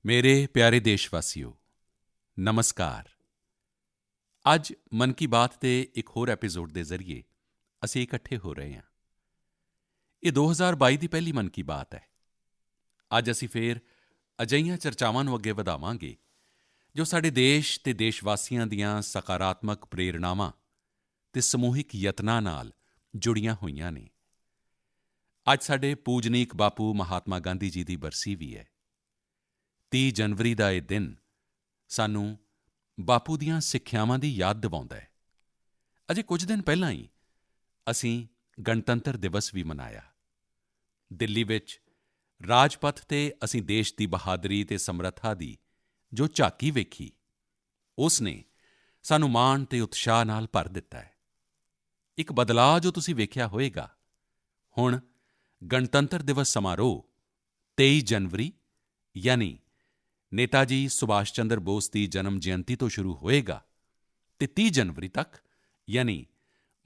ਮੇਰੇ ਪਿਆਰੇ ਦੇਸ਼ਵਾਸੀਓ, ਨਮਸਕਾਰ। ਅੱਜ ਮਨ ਕੀ ਬਾਤ ਦੇ ਇੱਕ ਹੋਰ ਐਪੀਸੋਡ ਦੇ ਜ਼ਰੀਏ ਅਸੀਂ ਇਕੱਠੇ ਹੋ ਰਹੇ ਹਾਂ। ਇਹ 2022 ਦੀ ਪਹਿਲੀ ਮਨ ਕੀ ਬਾਤ ਹੈ। ਅੱਜ ਅਸੀਂ ਫੇਰ ਅਜਿਹੀਆਂ ਚਰਚਾਵਾਂ ਨੂੰ ਅੱਗੇ ਵਧਾਵਾਂਗੇ ਜੋ ਸਾਡੇ ਦੇਸ਼ ਅਤੇ ਦੇਸ਼ਵਾਸੀਆਂ ਦੀਆਂ ਸਕਾਰਾਤਮਕ ਪ੍ਰੇਰਣਾਵਾਂ ਅਤੇ ਸਮੂਹਿਕ ਯਤਨਾਂ ਨਾਲ ਜੁੜੀਆਂ ਹੋਈਆਂ ਨੇ। ਅੱਜ ਸਾਡੇ ਪੂਜਨੀਕ ਬਾਪੂ ਮਹਾਤਮਾ ਗਾਂਧੀ ਜੀ ਦੀ ਬਰਸੀ ਵੀ ਹੈ। 30 ਜਨਵਰੀ ਦਾ ਇਹ ਦਿਨ ਸਾਨੂੰ ਬਾਪੂ ਦੀਆਂ ਸਿੱਖਿਆਵਾਂ ਦੀ ਯਾਦ ਦਿਵਾਉਂਦਾ ਹੈ। ਅਜੇ ਕੁਝ ਦਿਨ ਪਹਿਲਾਂ ਹੀ ਅਸੀਂ ਗਣਤੰਤਰ ਦਿਵਸ ਵੀ ਮਨਾਇਆ। ਦਿੱਲੀ ਵਿੱਚ ਰਾਜਪੱਥ ਤੇ ਅਸੀਂ ਦੇਸ਼ ਦੀ ਬਹਾਦਰੀ ਅਤੇ ਸਮਰੱਥਾ ਦੀ ਜੋ ਝਾਕੀ ਵੇਖੀ, ਉਸ ਨੇ ਸਾਨੂੰ ਮਾਣ ਅਤੇ ਉਤਸ਼ਾਹ ਨਾਲ ਭਰ ਦਿੱਤਾ ਹੈ। ਇੱਕ ਬਦਲਾਅ ਜੋ ਤੁਸੀਂ ਵੇਖਿਆ ਹੋਵੇਗਾ, ਹੁਣ ਗਣਤੰਤਰ ਦਿਵਸ ਸਮਾਰੋਹ 23 ਜਨਵਰੀ ਯਾਨੀ ਨੇਤਾ ਜੀ ਸੁਭਾਸ਼ ਚੰਦਰ ਬੋਸ ਦੀ ਜਨਮ ਜਯੰਤੀ ਤੋਂ ਸ਼ੁਰੂ ਹੋਵੇਗਾ ਅਤੇ 30 ਜਨਵਰੀ ਤੱਕ ਯਾਨੀ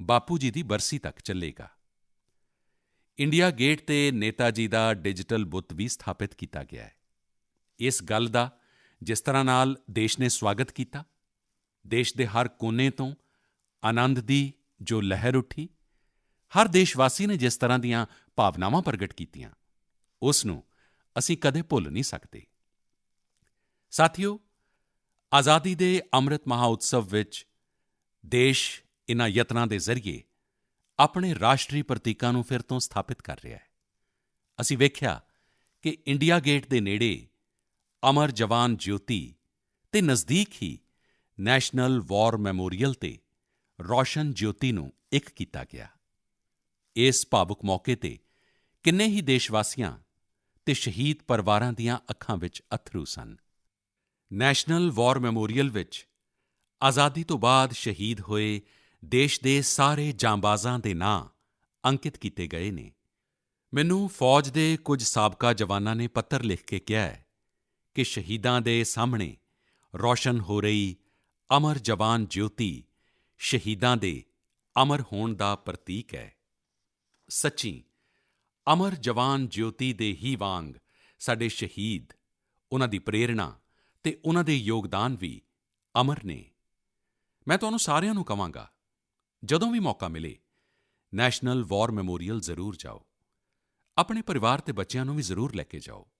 ਬਾਪੂ ਜੀ ਦੀ ਬਰਸੀ ਤੱਕ ਚੱਲੇਗਾ। ਇੰਡੀਆ ਗੇਟ ਤੇ ਨੇਤਾ ਜੀ ਦਾ ਡਿਜੀਟਲ ਬੁੱਤ ਵੀ ਸਥਾਪਿਤ ਕੀਤਾ ਗਿਆ ਹੈ। ਇਸ ਗੱਲ ਦਾ ਜਿਸ ਤਰ੍ਹਾਂ ਨਾਲ ਦੇਸ਼ ਨੇ ਸਵਾਗਤ ਕੀਤਾ, ਦੇਸ਼ ਦੇ ਹਰ ਕੋਨੇ ਤੋਂ ਆਨੰਦ ਦੀ ਜੋ ਲਹਿਰ ਉੱਠੀ, ਹਰ ਦੇਸ਼ਵਾਸੀ ਨੇ ਜਿਸ ਤਰ੍ਹਾਂ ਦੀਆਂ ਭਾਵਨਾਵਾਂ ਪ੍ਰਗਟ ਕੀਤੀਆਂ, ਉਸ ਨੂੰ ਅਸੀਂ ਕਦੇ ਭੁੱਲ ਨਹੀਂ ਸਕਦੇ। ਸਾਥੀਓ, ਆਜ਼ਾਦੀ ਦੇ ਅੰਮ੍ਰਿਤ ਮਹਾਉਤਸਵ ਵਿੱਚ ਦੇਸ਼ ਇਨ੍ਹਾਂ ਯਤਨਾਂ ਦੇ ਜ਼ਰੀਏ ਆਪਣੇ ਰਾਸ਼ਟਰੀ ਪ੍ਰਤੀਕਾਂ ਨੂੰ ਫਿਰ ਤੋਂ ਸਥਾਪਿਤ ਕਰ ਰਿਹਾ ਹੈ। ਅਸੀਂ ਵੇਖਿਆ ਕਿ ਇੰਡੀਆ ਗੇਟ ਦੇ ਨੇੜੇ ਅਮਰ ਜਵਾਨ ਜਯੋਤੀ ਅਤੇ ਨਜ਼ਦੀਕ ਹੀ ਨੈਸ਼ਨਲ ਵਾਰ ਮੈਮੋਰੀਅਲ ਤੇ ਰੋਸ਼ਨ ਜਯੋਤੀ ਨੂੰ ਇੱਕ ਕੀਤਾ ਗਿਆ। ਇਸ ਭਾਵੁਕ ਮੌਕੇ ਤੇ ਕਿੰਨੇ ਹੀ ਦੇਸ਼ਵਾਸੀਆਂ ਅਤੇ ਸ਼ਹੀਦ ਪਰਿਵਾਰਾਂ ਦੀਆਂ ਅੱਖਾਂ ਵਿੱਚ ਅੱਥਰੂ ਸਨ। ਨੈਸ਼ਨਲ ਵਾਰ ਮੈਮੋਰੀਅਲ ਵਿੱਚ ਆਜ਼ਾਦੀ ਤੋਂ ਬਾਅਦ ਸ਼ਹੀਦ ਹੋਏ ਦੇਸ਼ ਦੇ ਸਾਰੇ ਜਾਂਬਾਜ਼ਾਂ ਦੇ ਨਾਂ ਅੰਕਿਤ ਕੀਤੇ ਗਏ ਨੇ। ਮੈਨੂੰ ਫੌਜ ਦੇ ਕੁਝ ਸਾਬਕਾ ਜਵਾਨਾਂ ਨੇ ਪੱਤਰ ਲਿਖ ਕੇ ਕਿਹਾ ਹੈ ਕਿ ਸ਼ਹੀਦਾਂ ਦੇ ਸਾਹਮਣੇ ਰੋਸ਼ਨ ਹੋ ਰਹੀ ਅਮਰ ਜਵਾਨ ਜਯੋਤੀ ਸ਼ਹੀਦਾਂ ਦੇ ਅਮਰ ਹੋਣ ਦਾ ਪ੍ਰਤੀਕ ਹੈ। ਸੱਚੀ ਅਮਰ ਜਵਾਨ ਜਯੋਤੀ ਦੇ ਹੀ ਵਾਂਗ ਸਾਡੇ ਸ਼ਹੀਦ, ਉਨ੍ਹਾਂ ਦੀ ਪ੍ਰੇਰਣਾ ਅਤੇ ਉਨ੍ਹਾਂ ਦੇ ਯੋਗਦਾਨ ਵੀ ਅਮਰ ਨੇ। ਮੈਂ ਤੁਹਾਨੂੰ ਸਾਰਿਆਂ ਨੂੰ ਕਹਾਂਗਾ, ਜਦੋਂ ਵੀ ਮੌਕਾ ਮਿਲੇ ਨੈਸ਼ਨਲ ਵਾਰ ਮੈਮੋਰੀਅਲ ਜ਼ਰੂਰ ਜਾਓ। ਆਪਣੇ ਪਰਿਵਾਰ ਅਤੇ ਬੱਚਿਆਂ ਨੂੰ ਵੀ ਜ਼ਰੂਰ ਲੈ ਕੇ ਜਾਓ।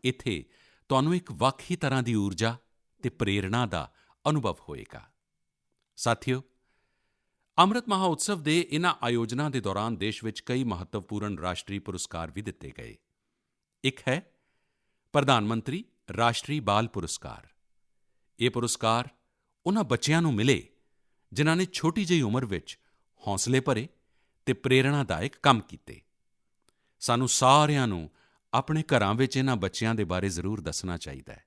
ਇੱਥੇ ਤੁਹਾਨੂੰ ਇੱਕ ਵੱਖ ਹੀ ਤਰ੍ਹਾਂ ਦੀ ਊਰਜਾ ਅਤੇ ਪ੍ਰੇਰਣਾ ਦਾ ਅਨੁਭਵ ਹੋਵੇਗਾ। ਸਾਥੀਓ, ਅੰਮ੍ਰਿਤ ਮਹਾਉਤਸਵ ਦੇ ਇਨ੍ਹਾਂ ਆਯੋਜਨਾਂ ਦੇ ਦੌਰਾਨ ਦੇਸ਼ ਵਿੱਚ ਕਈ ਮਹੱਤਵਪੂਰਨ ਰਾਸ਼ਟਰੀ ਪੁਰਸਕਾਰ ਵੀ ਦਿੱਤੇ ਗਏ। ਇੱਕ ਹੈ ਪ੍ਰਧਾਨ ਮੰਤਰੀ ਰਾਸ਼ਟਰੀ ਬਾਲ ਪੁਰਸਕਾਰ। ਇਹ ਪੁਰਸਕਾਰ ਉਨ੍ਹਾਂ ਬੱਚਿਆਂ ਨੂੰ ਮਿਲੇ ਜਿਨ੍ਹਾਂ ਨੇ ਛੋਟੀ ਜਿਹੀ ਉਮਰ ਵਿੱਚ ਹੌਸਲੇ ਭਰੇ ਅਤੇ ਪ੍ਰੇਰਣਾਦਾਇਕ ਕੰਮ ਕੀਤੇ। ਸਾਨੂੰ ਸਾਰਿਆਂ ਨੂੰ ਆਪਣੇ ਘਰਾਂ ਵਿੱਚ ਇਨ੍ਹਾਂ ਬੱਚਿਆਂ ਦੇ ਬਾਰੇ ਜ਼ਰੂਰ ਦੱਸਣਾ ਚਾਹੀਦਾ ਹੈ।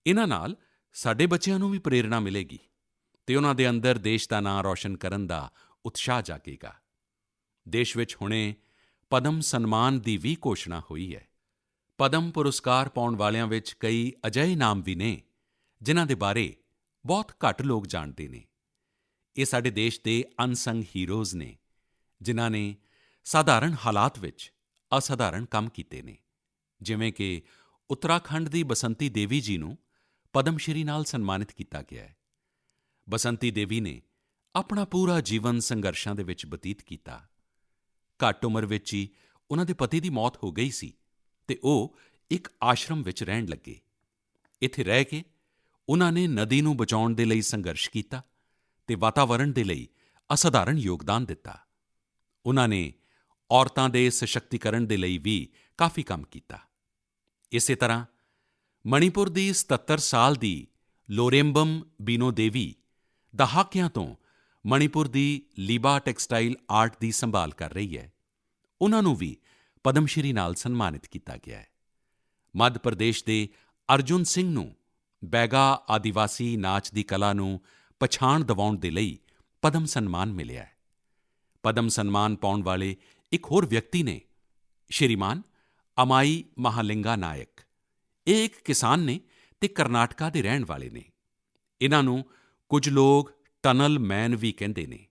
ਇਨ੍ਹਾਂ ਨਾਲ ਸਾਡੇ ਬੱਚਿਆਂ ਨੂੰ ਵੀ ਪ੍ਰੇਰਣਾ ਮਿਲੇਗੀ ਅਤੇ ਉਨ੍ਹਾਂ ਦੇ ਅੰਦਰ ਦੇਸ਼ ਦਾ ਨਾਂ ਰੌਸ਼ਨ ਕਰਨ ਦਾ ਉਤਸ਼ਾਹ ਜਾਗੇਗਾ। ਦੇਸ਼ ਵਿੱਚ ਹੁਣੇ ਪਦਮ ਸਨਮਾਨ ਦੀ ਵੀ ਘੋਸ਼ਣਾ ਹੋਈ ਹੈ। ਪਦਮ ਪੁਰਸਕਾਰ ਪਾਉਣ ਵਾਲਿਆਂ ਵਿੱਚ ਕਈ ਅਜਿਹੇ ਨਾਮ ਵੀ ਨੇ ਜਿਨ੍ਹਾਂ ਦੇ ਬਾਰੇ ਬਹੁਤ ਘੱਟ ਲੋਕ ਜਾਣਦੇ ਨੇ। ਇਹ ਸਾਡੇ ਦੇਸ਼ ਦੇ ਅਨਸੰਗ ਹੀਰੋਜ਼ ਨੇ ਜਿਨ੍ਹਾਂ ਨੇ ਸਾਧਾਰਣ ਹਾਲਾਤ ਵਿੱਚ ਅਸਾਧਾਰਣ ਕੰਮ ਕੀਤੇ ਨੇ। ਜਿਵੇਂ ਕਿ ਉੱਤਰਾਖੰਡ ਦੀ ਬਸੰਤੀ ਦੇਵੀ ਜੀ ਨੂੰ ਪਦਮ ਸ਼੍ਰੀ ਨਾਲ ਸਨਮਾਨਿਤ ਕੀਤਾ ਗਿਆ ਹੈ। ਬਸੰਤੀ ਦੇਵੀ ਨੇ ਆਪਣਾ ਪੂਰਾ ਜੀਵਨ ਸੰਘਰਸ਼ਾਂ ਦੇ ਵਿੱਚ ਬਤੀਤ ਕੀਤਾ। ਘੱਟ ਉਮਰ ਵਿੱਚ ਹੀ ਉਨ੍ਹਾਂ ਦੇ ਪਤੀ ਦੀ ਮੌਤ ਹੋ ਗਈ ਸੀ ਅਤੇ ਉਹ ਇੱਕ ਆਸ਼ਰਮ ਵਿੱਚ ਰਹਿਣ ਲੱਗੇ। ਇੱਥੇ ਰਹਿ ਕੇ ਉਨ੍ਹਾਂ ਨੇ ਨਦੀ ਨੂੰ ਬਚਾਉਣ ਦੇ ਲਈ ਸੰਘਰਸ਼ ਕੀਤਾ ਅਤੇ ਵਾਤਾਵਰਣ ਦੇ ਲਈ ਅਸਾਧਾਰਣ ਯੋਗਦਾਨ ਦਿੱਤਾ। ਉਨ੍ਹਾਂ ਨੇ ਔਰਤਾਂ ਦੇ ਸਸ਼ਕਤੀਕਰਨ ਦੇ ਲਈ ਵੀ ਕਾਫੀ ਕੰਮ ਕੀਤਾ। ਇਸੇ ਤਰ੍ਹਾਂ ਮਣੀਪੁਰ ਦੀ 77 ਸਾਲ ਦੀ ਲੋਰੇਂਬਮ ਬੀਨੋ ਦੇਵੀ ਦਹਾਕਿਆਂ ਤੋਂ ਮਣੀਪੁਰ ਦੀ ਲੀਬਾ ਟੈਕਸਟਾਈਲ ਆਰਟ ਦੀ ਸੰਭਾਲ ਕਰ ਰਹੀ ਹੈ। ਉਨ੍ਹਾਂ ਨੂੰ ਵੀ ਪਦਮ ਸ਼੍ਰੀ ਨਾਲ ਸਨਮਾਨਿਤ ਕੀਤਾ ਗਿਆ ਹੈ। ਮੱਧ ਪ੍ਰਦੇਸ਼ ਦੇ ਅਰਜੁਨ ਸਿੰਘ ਨੂੰ ਬੈਗਾ ਆਦਿਵਾਸੀ ਨਾਚ ਦੀ ਕਲਾ ਨੂੰ ਪਛਾਣ ਦਿਵਾਉਣ ਦੇ ਲਈ ਪਦਮ ਸਨਮਾਨ ਮਿਲਿਆ ਹੈ। ਪਦਮ ਸਨਮਾਨ ਪਾਉਣ ਵਾਲੇ ਇੱਕ ਹੋਰ ਵਿਅਕਤੀ ਨੇ ਸ਼੍ਰੀਮਾਨ ਅਮਾਈ ਮਹਾਲਿੰਗਾ ਨਾਇਕ। ਇਹ ਇੱਕ ਕਿਸਾਨ ਨੇ ਅਤੇ ਕਰਨਾਟਕਾ ਦੇ ਰਹਿਣ ਵਾਲੇ ਨੇ। ਇਨ੍ਹਾਂ ਨੂੰ ਕੁਝ ਲੋਕ ਟਨਲ ਮੈਨ ਵੀ ਕਹਿੰਦੇ ਨੇ।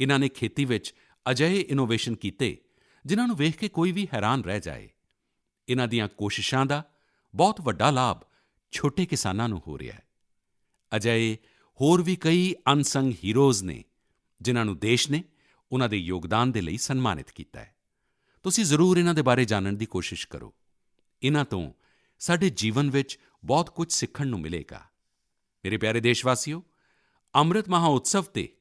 ਇਨ੍ਹਾਂ ਨੇ ਖੇਤੀ ਵਿੱਚ ਅਜਿਹੇ ਇਨੋਵੇਸ਼ਨ ਕੀਤੇ ਜਿਨ੍ਹਾਂ ਨੂੰ ਵੇਖ ਕੇ ਕੋਈ ਵੀ ਹੈਰਾਨ ਰਹਿ ਜਾਏ। ਇਨ੍ਹਾਂ ਦੀਆਂ ਕੋਸ਼ਿਸ਼ਾਂ ਦਾ ਬਹੁਤ ਵੱਡਾ ਲਾਭ ਛੋਟੇ ਕਿਸਾਨਾਂ ਨੂੰ ਹੋ ਰਿਹਾ ਹੈ। ਅਜਿਹੇ ਹੋਰ ਵੀ ਕਈ ਅਨਸੰਗ ਹੀਰੋਜ਼ ਨੇ ਜਿਨ੍ਹਾਂ ਨੂੰ ਦੇਸ਼ ਨੇ ਉਨ੍ਹਾਂ ਦੇ ਯੋਗਦਾਨ ਦੇ ਲਈ ਸਨਮਾਨਿਤ ਕੀਤਾ ਹੈ। ਤੁਸੀਂ ਜ਼ਰੂਰ ਇਨ੍ਹਾਂ ਦੇ ਬਾਰੇ ਜਾਣਨ ਦੀ ਕੋਸ਼ਿਸ਼ ਕਰੋ। ਇਨ੍ਹਾਂ ਤੋਂ ਸਾਡੇ ਜੀਵਨ ਵਿੱਚ ਬਹੁਤ ਕੁਝ ਸਿੱਖਣ ਨੂੰ ਮਿਲੇਗਾ। ਮੇਰੇ ਪਿਆਰੇ ਦੇਸ਼ਵਾਸੀਓ, ਅੰਮ੍ਰਿਤ ਮਹੋਤਸਵ 'ਤੇ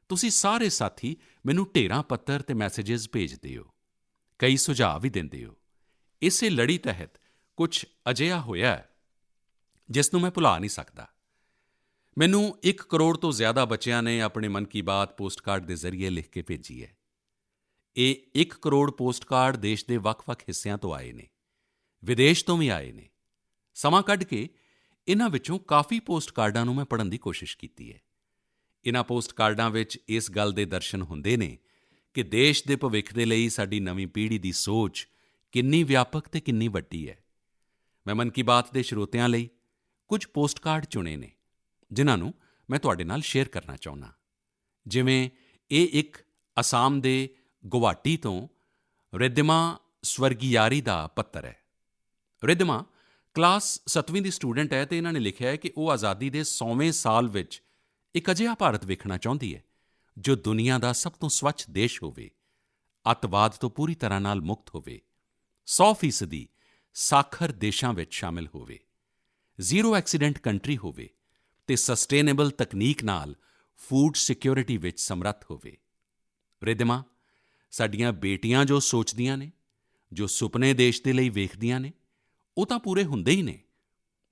ਤੁਸੀਂ ਸਾਰੇ ਸਾਥੀ ਮੈਨੂੰ ਢੇਰਾਂ ਪੱਤਰ ਅਤੇ ਮੈਸੇਜਿਜ਼ ਭੇਜਦੇ ਹੋ, ਕਈ ਸੁਝਾਅ ਵੀ ਦਿੰਦੇ ਹੋ। ਇਸੇ ਲੜੀ ਤਹਿਤ ਕੁਝ ਅਜਿਹਾ ਹੋਇਆ ਹੈ ਜਿਸ ਨੂੰ ਮੈਂ ਭੁਲਾ ਨਹੀਂ ਸਕਦਾ। ਮੈਨੂੰ 1 ਕਰੋੜ ਤੋਂ ਜ਼ਿਆਦਾ ਬੱਚਿਆਂ ਨੇ ਆਪਣੇ ਮਨ ਕੀ ਬਾਤ ਪੋਸਟਕਾਰਡ ਦੇ ਜ਼ਰੀਏ ਲਿਖ ਕੇ ਭੇਜੀ ਹੈ। ਇਹ 1 ਕਰੋੜ ਪੋਸਟਕਾਰਡ ਦੇਸ਼ ਦੇ ਵੱਖ-ਵੱਖ ਹਿੱਸਿਆਂ ਤੋਂ ਆਏ ਨੇ, ਵਿਦੇਸ਼ ਤੋਂ ਵੀ ਆਏ ਨੇ। ਸਮਾਂ ਕੱਢ ਕੇ ਇਨ੍ਹਾਂ ਵਿੱਚੋਂ ਕਾਫੀ ਪੋਸਟਕਾਰਡਾਂ ਨੂੰ ਮੈਂ ਪੜ੍ਹਨ ਦੀ ਕੋਸ਼ਿਸ਼ ਕੀਤੀ ਹੈ। ਇਨ੍ਹਾਂ ਪੋਸਟਕਾਰਡਾਂ ਵਿੱਚ ਇਸ ਗੱਲ ਦੇ ਦਰਸ਼ਨ ਹੁੰਦੇ ਨੇ ਕਿ ਦੇਸ਼ ਦੇ ਭਵਿੱਖ ਦੇ ਲਈ ਸਾਡੀ ਨਵੀਂ ਪੀੜ੍ਹੀ ਦੀ ਸੋਚ ਕਿੰਨੀ ਵਿਆਪਕ ਅਤੇ ਕਿੰਨੀ ਵੱਡੀ ਹੈ। ਮੈਂ ਮਨ ਕੀ ਬਾਤ ਦੇ ਸਰੋਤਿਆਂ ਲਈ ਕੁਝ ਪੋਸਟਕਾਰਡ ਚੁਣੇ ਨੇ ਜਿਨ੍ਹਾਂ ਨੂੰ ਮੈਂ ਤੁਹਾਡੇ ਨਾਲ ਸ਼ੇਅਰ ਕਰਨਾ ਚਾਹੁੰਦਾ। ਜਿਵੇਂ ਇਹ ਇੱਕ ਅਸਾਮ ਦੇ ਗੁਵਾਹਾਟੀ ਤੋਂ ਰਿਧਿਮਾ ਸਵਰਗਿਆਰੀ ਦਾ ਪੱਤਰ ਹੈ। ਰਿਧਿਮਾ ਕਲਾਸ 7ਵੀਂ ਦੀ ਸਟੂਡੈਂਟ ਹੈ ਅਤੇ ਇਨ੍ਹਾਂ ਨੇ ਲਿਖਿਆ ਹੈ ਕਿ ਉਹ ਆਜ਼ਾਦੀ ਦੇ 100ਵੇਂ ਸਾਲ ਵਿੱਚ ਇੱਕ ਅਜਿਹਾ ਭਾਰਤ ਵੇਖਣਾ ਚਾਹੁੰਦੀ ਹੈ ਜੋ ਦੁਨੀਆ ਦਾ ਸਭ ਤੋਂ ਸਵੱਛ ਦੇਸ਼ ਹੋਵੇ, ਅੱਤਵਾਦ ਤੋਂ ਪੂਰੀ ਤਰ੍ਹਾਂ ਨਾਲ ਮੁਕਤ ਹੋਵੇ, 100% ਸਾਖਰ ਦੇਸ਼ਾਂ ਵਿੱਚ ਸ਼ਾਮਿਲ ਹੋਵੇ, ਜ਼ੀਰੋ ਐਕਸੀਡੈਂਟ ਕੰਟਰੀ ਹੋਵੇ ਅਤੇ ਸਸਟੇਨੇਬਲ ਤਕਨੀਕ ਨਾਲ ਫੂਡ ਸਿਕਿਉਰਿਟੀ ਵਿੱਚ ਸਮਰੱਥ ਹੋਵੇ। ਰਿਧਿਮਾ, ਸਾਡੀਆਂ ਬੇਟੀਆਂ ਜੋ ਸੋਚਦੀਆਂ ਨੇ, ਜੋ ਸੁਪਨੇ ਦੇਸ਼ ਦੇ ਲਈ ਵੇਖਦੀਆਂ ਨੇ, ਉਹ ਤਾਂ ਪੂਰੇ ਹੁੰਦੇ ਹੀ ਨੇ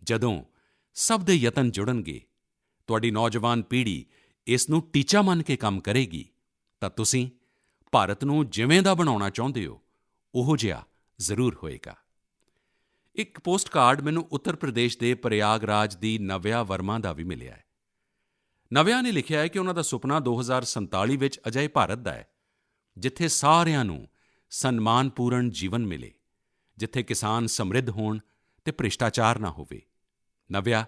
ਜਦੋਂ ਸਭ ਦੇ ਯਤਨ ਜੁੜਨਗੇ। ਤੁਹਾਡੀ ਨੌਜਵਾਨ ਪੀੜ੍ਹੀ ਇਸ ਨੂੰ ਟੀਚਾ ਮੰਨ ਕੇ ਕੰਮ ਕਰੇਗੀ ਤਾਂ ਤੁਸੀਂ ਭਾਰਤ ਨੂੰ ਜਿਵੇਂ ਦਾ ਬਣਾਉਣਾ ਚਾਹੁੰਦੇ ਹੋ ਉਹੋ ਜਿਹਾ ਜ਼ਰੂਰ ਹੋਏਗਾ। ਇੱਕ ਪੋਸਟਕਾਰਡ ਮੈਨੂੰ ਉੱਤਰ ਪ੍ਰਦੇਸ਼ ਦੇ ਪ੍ਰਯਾਗਰਾਜ ਦੀ ਨਵਿਆ ਵਰਮਾ ਦਾ ਵੀ ਮਿਲਿਆ ਹੈ। ਨਵਿਆ ਨੇ ਲਿਖਿਆ ਹੈ ਕਿ ਉਹਨਾਂ ਦਾ ਸੁਪਨਾ 2047 ਵਿੱਚ ਅਜਿਹੇ ਭਾਰਤ ਦਾ ਹੈ ਜਿੱਥੇ ਸਾਰਿਆਂ ਨੂੰ ਸਨਮਾਨਪੂਰਨ ਜੀਵਨ ਮਿਲੇ, ਜਿੱਥੇ ਕਿਸਾਨ ਸਮਰਿੱਧ ਹੋਣ ਅਤੇ ਭ੍ਰਿਸ਼ਟਾਚਾਰ ਨਾ ਹੋਵੇ। ਨਵਿਆ,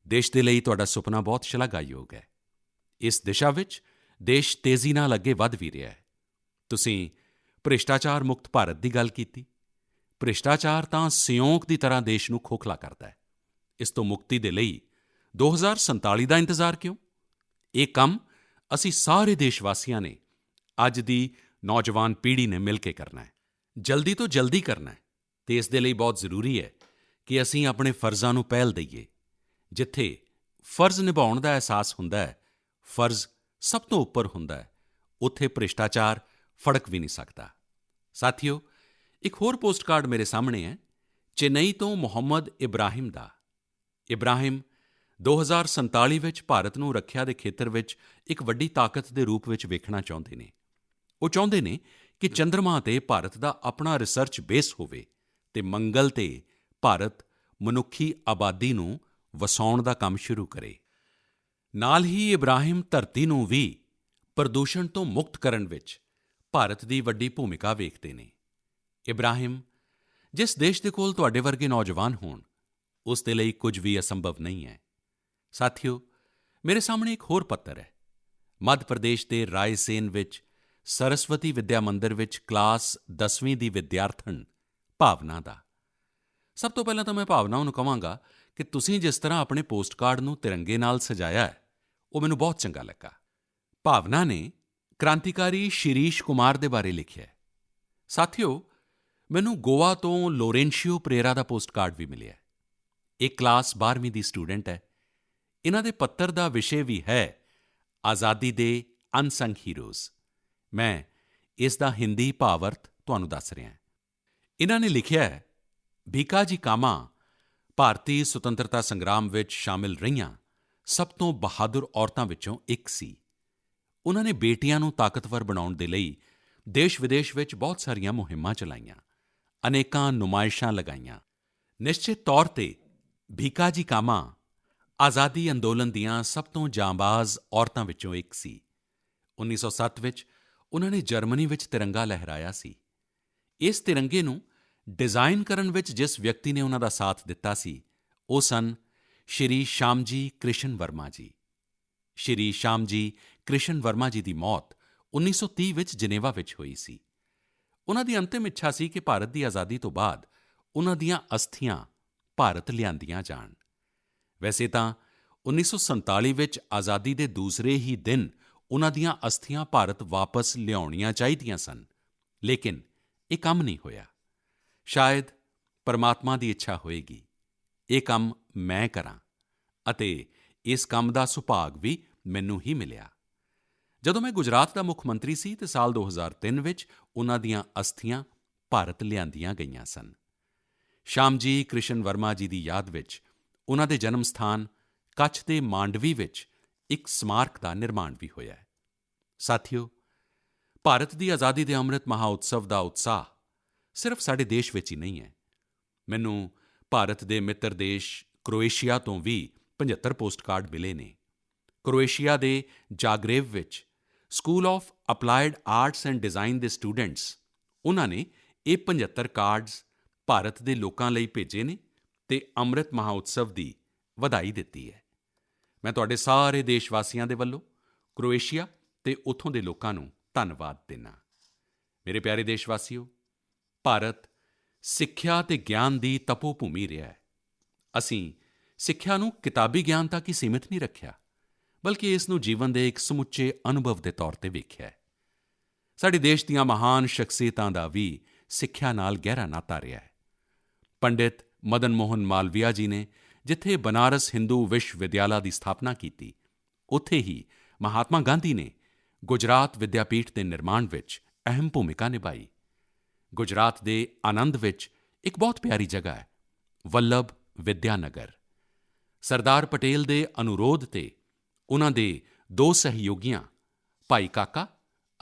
ਦੇਸ਼ ਦੇ ਲਈ ਤੁਹਾਡਾ ਸੁਪਨਾ ਬਹੁਤ ਸ਼ਲਾਘਾਯੋਗ ਹੈ। ਇਸ ਦਿਸ਼ਾ ਵਿੱਚ ਦੇਸ਼ ਤੇਜ਼ੀ ਨਾਲ ਅੱਗੇ ਵਧ ਵੀ ਰਿਹਾ ਹੈ। ਤੁਸੀਂ ਭ੍ਰਿਸ਼ਟਾਚਾਰ ਮੁਕਤ ਭਾਰਤ ਦੀ ਗੱਲ ਕੀਤੀ। ਭ੍ਰਿਸ਼ਟਾਚਾਰ ਤਾਂ ਸਿਉਂਕ ਦੀ ਤਰ੍ਹਾਂ ਦੇਸ਼ ਨੂੰ ਖੋਖਲਾ ਕਰਦਾ ਹੈ। ਇਸ ਤੋਂ ਮੁਕਤੀ ਦੇ ਲਈ 2047 ਦਾ ਇੰਤਜ਼ਾਰ ਕਿਉਂ? ਇਹ ਕੰਮ ਅਸੀਂ ਸਾਰੇ ਦੇਸ਼ਵਾਸੀਆਂ ਨੇ, ਅੱਜ ਦੀ ਨੌਜਵਾਨ ਪੀੜ੍ਹੀ ਨੇ ਮਿਲ ਕੇ ਕਰਨਾ ਹੈ, ਜਲਦੀ ਤੋਂ ਜਲਦੀ ਕਰਨਾ ਹੈ। ਅਤੇ ਇਸ ਦੇ ਲਈ ਬਹੁਤ ਜ਼ਰੂਰੀ ਹੈ ਕਿ ਅਸੀਂ ਆਪਣੇ ਫਰਜ਼ਾਂ ਨੂੰ ਪਹਿਲ ਦੇਈਏ। ਜਿੱਥੇ ਫਰਜ਼ ਨਿਭਾਉਣ ਦਾ ਅਹਿਸਾਸ ਹੁੰਦਾ ਹੈ, ਫਰਜ਼ ਸਭ ਤੋਂ ਉੱਪਰ ਹੁੰਦਾ ਹੈ, ਉੱਥੇ ਭ੍ਰਿਸ਼ਟਾਚਾਰ ਫੜਕ ਵੀ ਨਹੀਂ ਸਕਦਾ। ਸਾਥੀਓ, ਇੱਕ ਹੋਰ ਪੋਸਟਕਾਰਡ ਮੇਰੇ ਸਾਹਮਣੇ ਹੈ, ਚੇਨਈ ਤੋਂ ਮੁਹੰਮਦ ਇਬਰਾਹਿਮ ਦਾ। ਇਬਰਾਹਿਮ 2047 ਵਿੱਚ ਭਾਰਤ ਨੂੰ ਰੱਖਿਆ ਦੇ ਖੇਤਰ ਵਿੱਚ ਇੱਕ ਵੱਡੀ ਤਾਕਤ ਦੇ ਰੂਪ ਵਿੱਚ ਵੇਖਣਾ ਚਾਹੁੰਦੇ ਨੇ। ਉਹ ਚਾਹੁੰਦੇ ਨੇ ਕਿ ਚੰਦਰਮਾ 'ਤੇ ਭਾਰਤ ਦਾ ਆਪਣਾ ਰਿਸਰਚ ਬੇਸ ਹੋਵੇ ਅਤੇ ਮੰਗਲ 'ਤੇ ਭਾਰਤ ਮਨੁੱਖੀ ਆਬਾਦੀ ਨੂੰ ਵਸਾਉਣ ਦਾ ਕੰਮ ਸ਼ੁਰੂ ਕਰੇ। ਨਾਲ ਹੀ ਇਬਰਾਹਿਮ ਧਰਤੀ ਨੂੰ ਵੀ ਪ੍ਰਦੂਸ਼ਣ ਤੋਂ ਮੁਕਤ ਕਰਨ ਵਿੱਚ ਭਾਰਤ ਦੀ ਵੱਡੀ ਭੂਮਿਕਾ ਵੇਖਦੇ ਨੇ। ਇਬਰਾਹਿਮ, ਜਿਸ ਦੇਸ਼ ਦੇ ਕੋਲ ਤੁਹਾਡੇ ਵਰਗੇ ਨੌਜਵਾਨ ਹੋਣ, ਉਸ ਦੇ ਲਈ ਕੁਝ ਵੀ ਅਸੰਭਵ ਨਹੀਂ ਹੈ। ਸਾਥੀਓ, ਮੇਰੇ ਸਾਹਮਣੇ ਇੱਕ ਹੋਰ ਪੱਤਰ ਹੈ। ਮੱਧ ਪ੍ਰਦੇਸ਼ ਦੇ ਰਾਏਸੇਨ ਵਿੱਚ ਸਰਸਵਤੀ ਵਿੱਦਿਆ ਮੰਦਿਰ ਵਿੱਚ ਕਲਾਸ 10ਵੀਂ ਦੀ ਵਿਦਿਆਰਥਣ ਭਾਵਨਾ ਦਾ। ਸਭ ਤੋਂ ਪਹਿਲਾਂ ਤਾਂ ਮੈਂ ਭਾਵਨਾ ਨੂੰ ਕਹਾਂਗਾ ਕਿ ਤੁਸੀਂ ਜਿਸ ਤਰ੍ਹਾਂ ਆਪਣੇ ਪੋਸਟਕਾਰਡ ਨੂੰ ਤਿਰੰਗੇ ਨਾਲ ਸਜਾਇਆ ਹੈ, ਉਹ ਮੈਨੂੰ ਬਹੁਤ ਚੰਗਾ ਲੱਗਾ। ਭਾਵਨਾ ਨੇ ਕ੍ਰਾਂਤੀਕਾਰੀ ਸ਼ਿਰੀਸ਼ ਕੁਮਾਰ ਦੇ ਬਾਰੇ ਲਿਖਿਆ ਹੈ। ਸਾਥੀਓ, ਮੈਨੂੰ ਗੋਆ ਤੋਂ ਲੋਰੈਂਸ਼ੀਓ ਪਰੇਰਾ ਦਾ ਪੋਸਟਕਾਰਡ ਵੀ ਮਿਲਿਆ ਹੈ। ਇਹ ਕਲਾਸ 12ਵੀਂ ਦੀ ਸਟੂਡੈਂਟ ਹੈ। ਇਨ੍ਹਾਂ ਦੇ ਪੱਤਰ ਦਾ ਵਿਸ਼ੇ ਵੀ ਹੈ ਆਜ਼ਾਦੀ ਦੇ ਅਨਸੰਗ ਹੀਰੋਜ਼। ਮੈਂ ਇਸ ਦਾ ਹਿੰਦੀ ਭਾਵ-ਅਰਥ ਤੁਹਾਨੂੰ ਦੱਸ ਰਿਹਾ ਹਾਂ। ਇਨ੍ਹਾਂ ਨੇ ਲਿਖਿਆ ਹੈ, ਭੀਕਾਜੀ ਕਾਮਾ ਭਾਰਤੀ ਸੁਤੰਤਰਤਾ ਸੰਗਰਾਮ ਵਿੱਚ ਸ਼ਾਮਿਲ ਰਹੀਆਂ ਸਭ ਤੋਂ ਬਹਾਦਰ ਔਰਤਾਂ ਵਿੱਚੋਂ ਇੱਕ ਸੀ। ਉਨ੍ਹਾਂ ਨੇ ਬੇਟੀਆਂ ਨੂੰ ਤਾਕਤਵਰ ਬਣਾਉਣ ਦੇ ਲਈ ਦੇਸ਼-ਵਿਦੇਸ਼ ਵਿੱਚ ਬਹੁਤ ਸਾਰੀਆਂ ਮੁਹਿੰਮਾਂ ਚਲਾਈਆਂ, ਅਨੇਕਾਂ ਨੁਮਾਇਸ਼ਾਂ ਲਗਾਈਆਂ। ਨਿਸ਼ਚਿਤ ਤੌਰ 'ਤੇ ਭੀਕਾਜੀ ਕਾਮਾ ਆਜ਼ਾਦੀ ਅੰਦੋਲਨ ਦੀਆਂ ਸਭ ਤੋਂ ਜਾਂਬਾਜ਼ ਔਰਤਾਂ ਵਿੱਚੋਂ ਇੱਕ ਸੀ। 1907 ਵਿੱਚ ਉਨ੍ਹਾਂ ਨੇ ਜਰਮਨੀ ਵਿੱਚ ਤਿਰੰਗਾ ਲਹਿਰਾਇਆ ਸੀ। ਇਸ ਤਿਰੰਗੇ ਨੂੰ ਡਿਜ਼ਾਈਨ ਕਰਨ ਵਿੱਚ ਜਿਸ ਵਿਅਕਤੀ ਨੇ ਉਨ੍ਹਾਂ ਦਾ ਸਾਥ ਦਿੱਤਾ ਸੀ, ਉਹ ਸਨ ਸ਼੍ਰੀ ਸ਼ਿਆਮਜੀ ਕ੍ਰਿਸ਼ਨ ਵਰਮਾ ਜੀ। ਸ਼੍ਰੀ ਸ਼ਿਆਮਜੀ ਕ੍ਰਿਸ਼ਨ ਵਰਮਾ ਜੀ ਦੀ ਮੌਤ 1930 ਵਿੱਚ ਜਨੇਵਾ ਵਿੱਚ ਹੋਈ ਸੀ। ਉਨ੍ਹਾਂ ਦੀ ਅੰਤਿਮ ਇੱਛਾ ਸੀ ਕਿ ਭਾਰਤ ਦੀ ਆਜ਼ਾਦੀ ਤੋਂ ਬਾਅਦ ਉਨ੍ਹਾਂ ਦੀਆਂ ਅਸਥੀਆਂ ਭਾਰਤ ਲਿਆਂਦੀਆਂ ਜਾਣ। ਵੈਸੇ ਤਾਂ 1947 ਵਿੱਚ ਆਜ਼ਾਦੀ ਦੇ ਦੂਸਰੇ ਹੀ ਦਿਨ ਉਨ੍ਹਾਂ ਦੀਆਂ ਅਸਥੀਆਂ ਭਾਰਤ ਵਾਪਸ ਲਿਆਉਣੀਆਂ ਚਾਹੀਦੀਆਂ ਸਨ, ਲੇਕਿਨ ਇਹ ਕੰਮ ਨਹੀਂ ਹੋਇਆ। ਸ਼ਾਇਦ ਪਰਮਾਤਮਾ ਦੀ ਇੱਛਾ ਹੋਏਗੀ ਇਹ ਕੰਮ ਮੈਂ ਕਰਾਂ ਅਤੇ ਇਸ ਕੰਮ ਦਾ ਸੁਭਾਗ ਵੀ ਮੈਨੂੰ ਹੀ ਮਿਲਿਆ। ਜਦੋਂ ਮੈਂ ਗੁਜਰਾਤ ਦਾ ਮੁੱਖ ਮੰਤਰੀ ਸੀ ਤਾਂ ਸਾਲ 2003 ਵਿੱਚ ਉਨ੍ਹਾਂ ਦੀਆਂ ਅਸਥੀਆਂ ਭਾਰਤ ਲਿਆਂਦੀਆਂ ਗਈਆਂ ਸਨ। ਸ਼ਾਮਜੀ ਕ੍ਰਿਸ਼ਨ ਵਰਮਾ ਜੀ ਦੀ ਯਾਦ ਵਿੱਚ ਉਨ੍ਹਾਂ ਦੇ ਜਨਮ ਸਥਾਨ ਕੱਛ ਦੇ ਮਾਂਡਵੀ ਵਿੱਚ ਇੱਕ ਸਮਾਰਕ ਦਾ ਨਿਰਮਾਣ ਵੀ ਹੋਇਆ ਹੈ। ਸਾਥੀਓ, ਭਾਰਤ ਦੀ ਆਜ਼ਾਦੀ ਦੇ ਅੰਮ੍ਰਿਤ ਮਹਾਉਤਸਵ ਦਾ ਉਤਸ਼ਾਹ ਸਿਰਫ ਸਾਡੇ ਦੇਸ਼ ਵਿੱਚ ਹੀ ਨਹੀਂ ਹੈ। ਮੈਨੂੰ ਭਾਰਤ ਦੇ ਮਿੱਤਰ ਦੇਸ਼ ਕ੍ਰੋਏਸ਼ੀਆ ਤੋਂ ਵੀ 75 ਪੋਸਟਕਾਰਡ ਮਿਲੇ ਨੇ। ਕ੍ਰੋਏਸ਼ੀਆ ਦੇ ਜਾਗਰੇਵ ਵਿੱਚ school of applied arts and design ਦੇ ਸਟੂਡੈਂਟਸ, ਉਨ੍ਹਾਂ ਨੇ ਇਹ 75 ਕਾਰਡਸ ਭਾਰਤ ਦੇ ਲੋਕਾਂ ਲਈ ਭੇਜੇ ਨੇ ਅਤੇ ਅੰਮ੍ਰਿਤ ਮਹਾਉਤਸਵ ਦੀ ਵਧਾਈ ਦਿੱਤੀ ਹੈ। ਮੈਂ ਤੁਹਾਡੇ ਸਾਰੇ ਦੇਸ਼ ਵਾਸੀਆਂ ਦੇ ਵੱਲੋਂ ਕ੍ਰੋਏਸ਼ੀਆ ਅਤੇ ਉੱਥੋਂ ਦੇ ਲੋਕਾਂ ਨੂੰ ਧੰਨਵਾਦ ਦਿੰਦਾ। ਮੇਰੇ ਪਿਆਰੇ ਦੇਸ਼ ਵਾਸੀਓ, ਭਾਰਤ ਸਿੱਖਿਆ ਅਤੇ ਗਿਆਨ ਦੀ ਤਪੋ ਭੂਮੀ ਰਿਹਾ ਹੈ। ਅਸੀਂ ਸਿੱਖਿਆ ਨੂੰ ਕਿਤਾਬੀ ਗਿਆਨ ਤੱਕ ਹੀ ਸੀਮਿਤ ਨਹੀਂ ਰੱਖਿਆ, ਬਲਕਿ ਇਸ ਨੂੰ ਜੀਵਨ ਦੇ ਇੱਕ ਸਮੁੱਚੇ ਅਨੁਭਵ ਦੇ ਤੌਰ 'ਤੇ ਵੇਖਿਆ ਹੈ। ਸਾਡੇ ਦੇਸ਼ ਦੀਆਂ ਮਹਾਨ ਸ਼ਖਸੀਅਤਾਂ ਦਾ ਵੀ ਸਿੱਖਿਆ ਨਾਲ ਗਹਿਰਾ ਨਾਤਾ ਰਿਹਾ ਹੈ। ਪੰਡਿਤ ਮਦਨ ਮੋਹਨ ਮਾਲਵੀਆ ਜੀ ਨੇ ਜਿੱਥੇ ਬਨਾਰਸ ਹਿੰਦੂ ਵਿਸ਼ਵ ਵਿਦਿਆਲਾ ਦੀ ਸਥਾਪਨਾ ਕੀਤੀ, ਉੱਥੇ ਹੀ ਮਹਾਤਮਾ ਗਾਂਧੀ ਨੇ ਗੁਜਰਾਤ ਵਿਦਿਆਪੀਠ ਦੇ ਨਿਰਮਾਣ ਵਿੱਚ ਅਹਿਮ ਭੂਮਿਕਾ ਨਿਭਾਈ। ਗੁਜਰਾਤ ਦੇ ਆਨੰਦ ਵਿੱਚ ਇੱਕ ਬਹੁਤ ਪਿਆਰੀ ਜਗ੍ਹਾ ਹੈ, ਵੱਲਭ ਵਿਦਿਆਨਗਰ। ਸਰਦਾਰ ਪਟੇਲ ਦੇ ਅਨੁਰੋਧ 'ਤੇ ਉਨ੍ਹਾਂ ਦੇ ਦੋ ਸਹਿਯੋਗੀਆਂ ਭਾਈ ਕਾਕਾ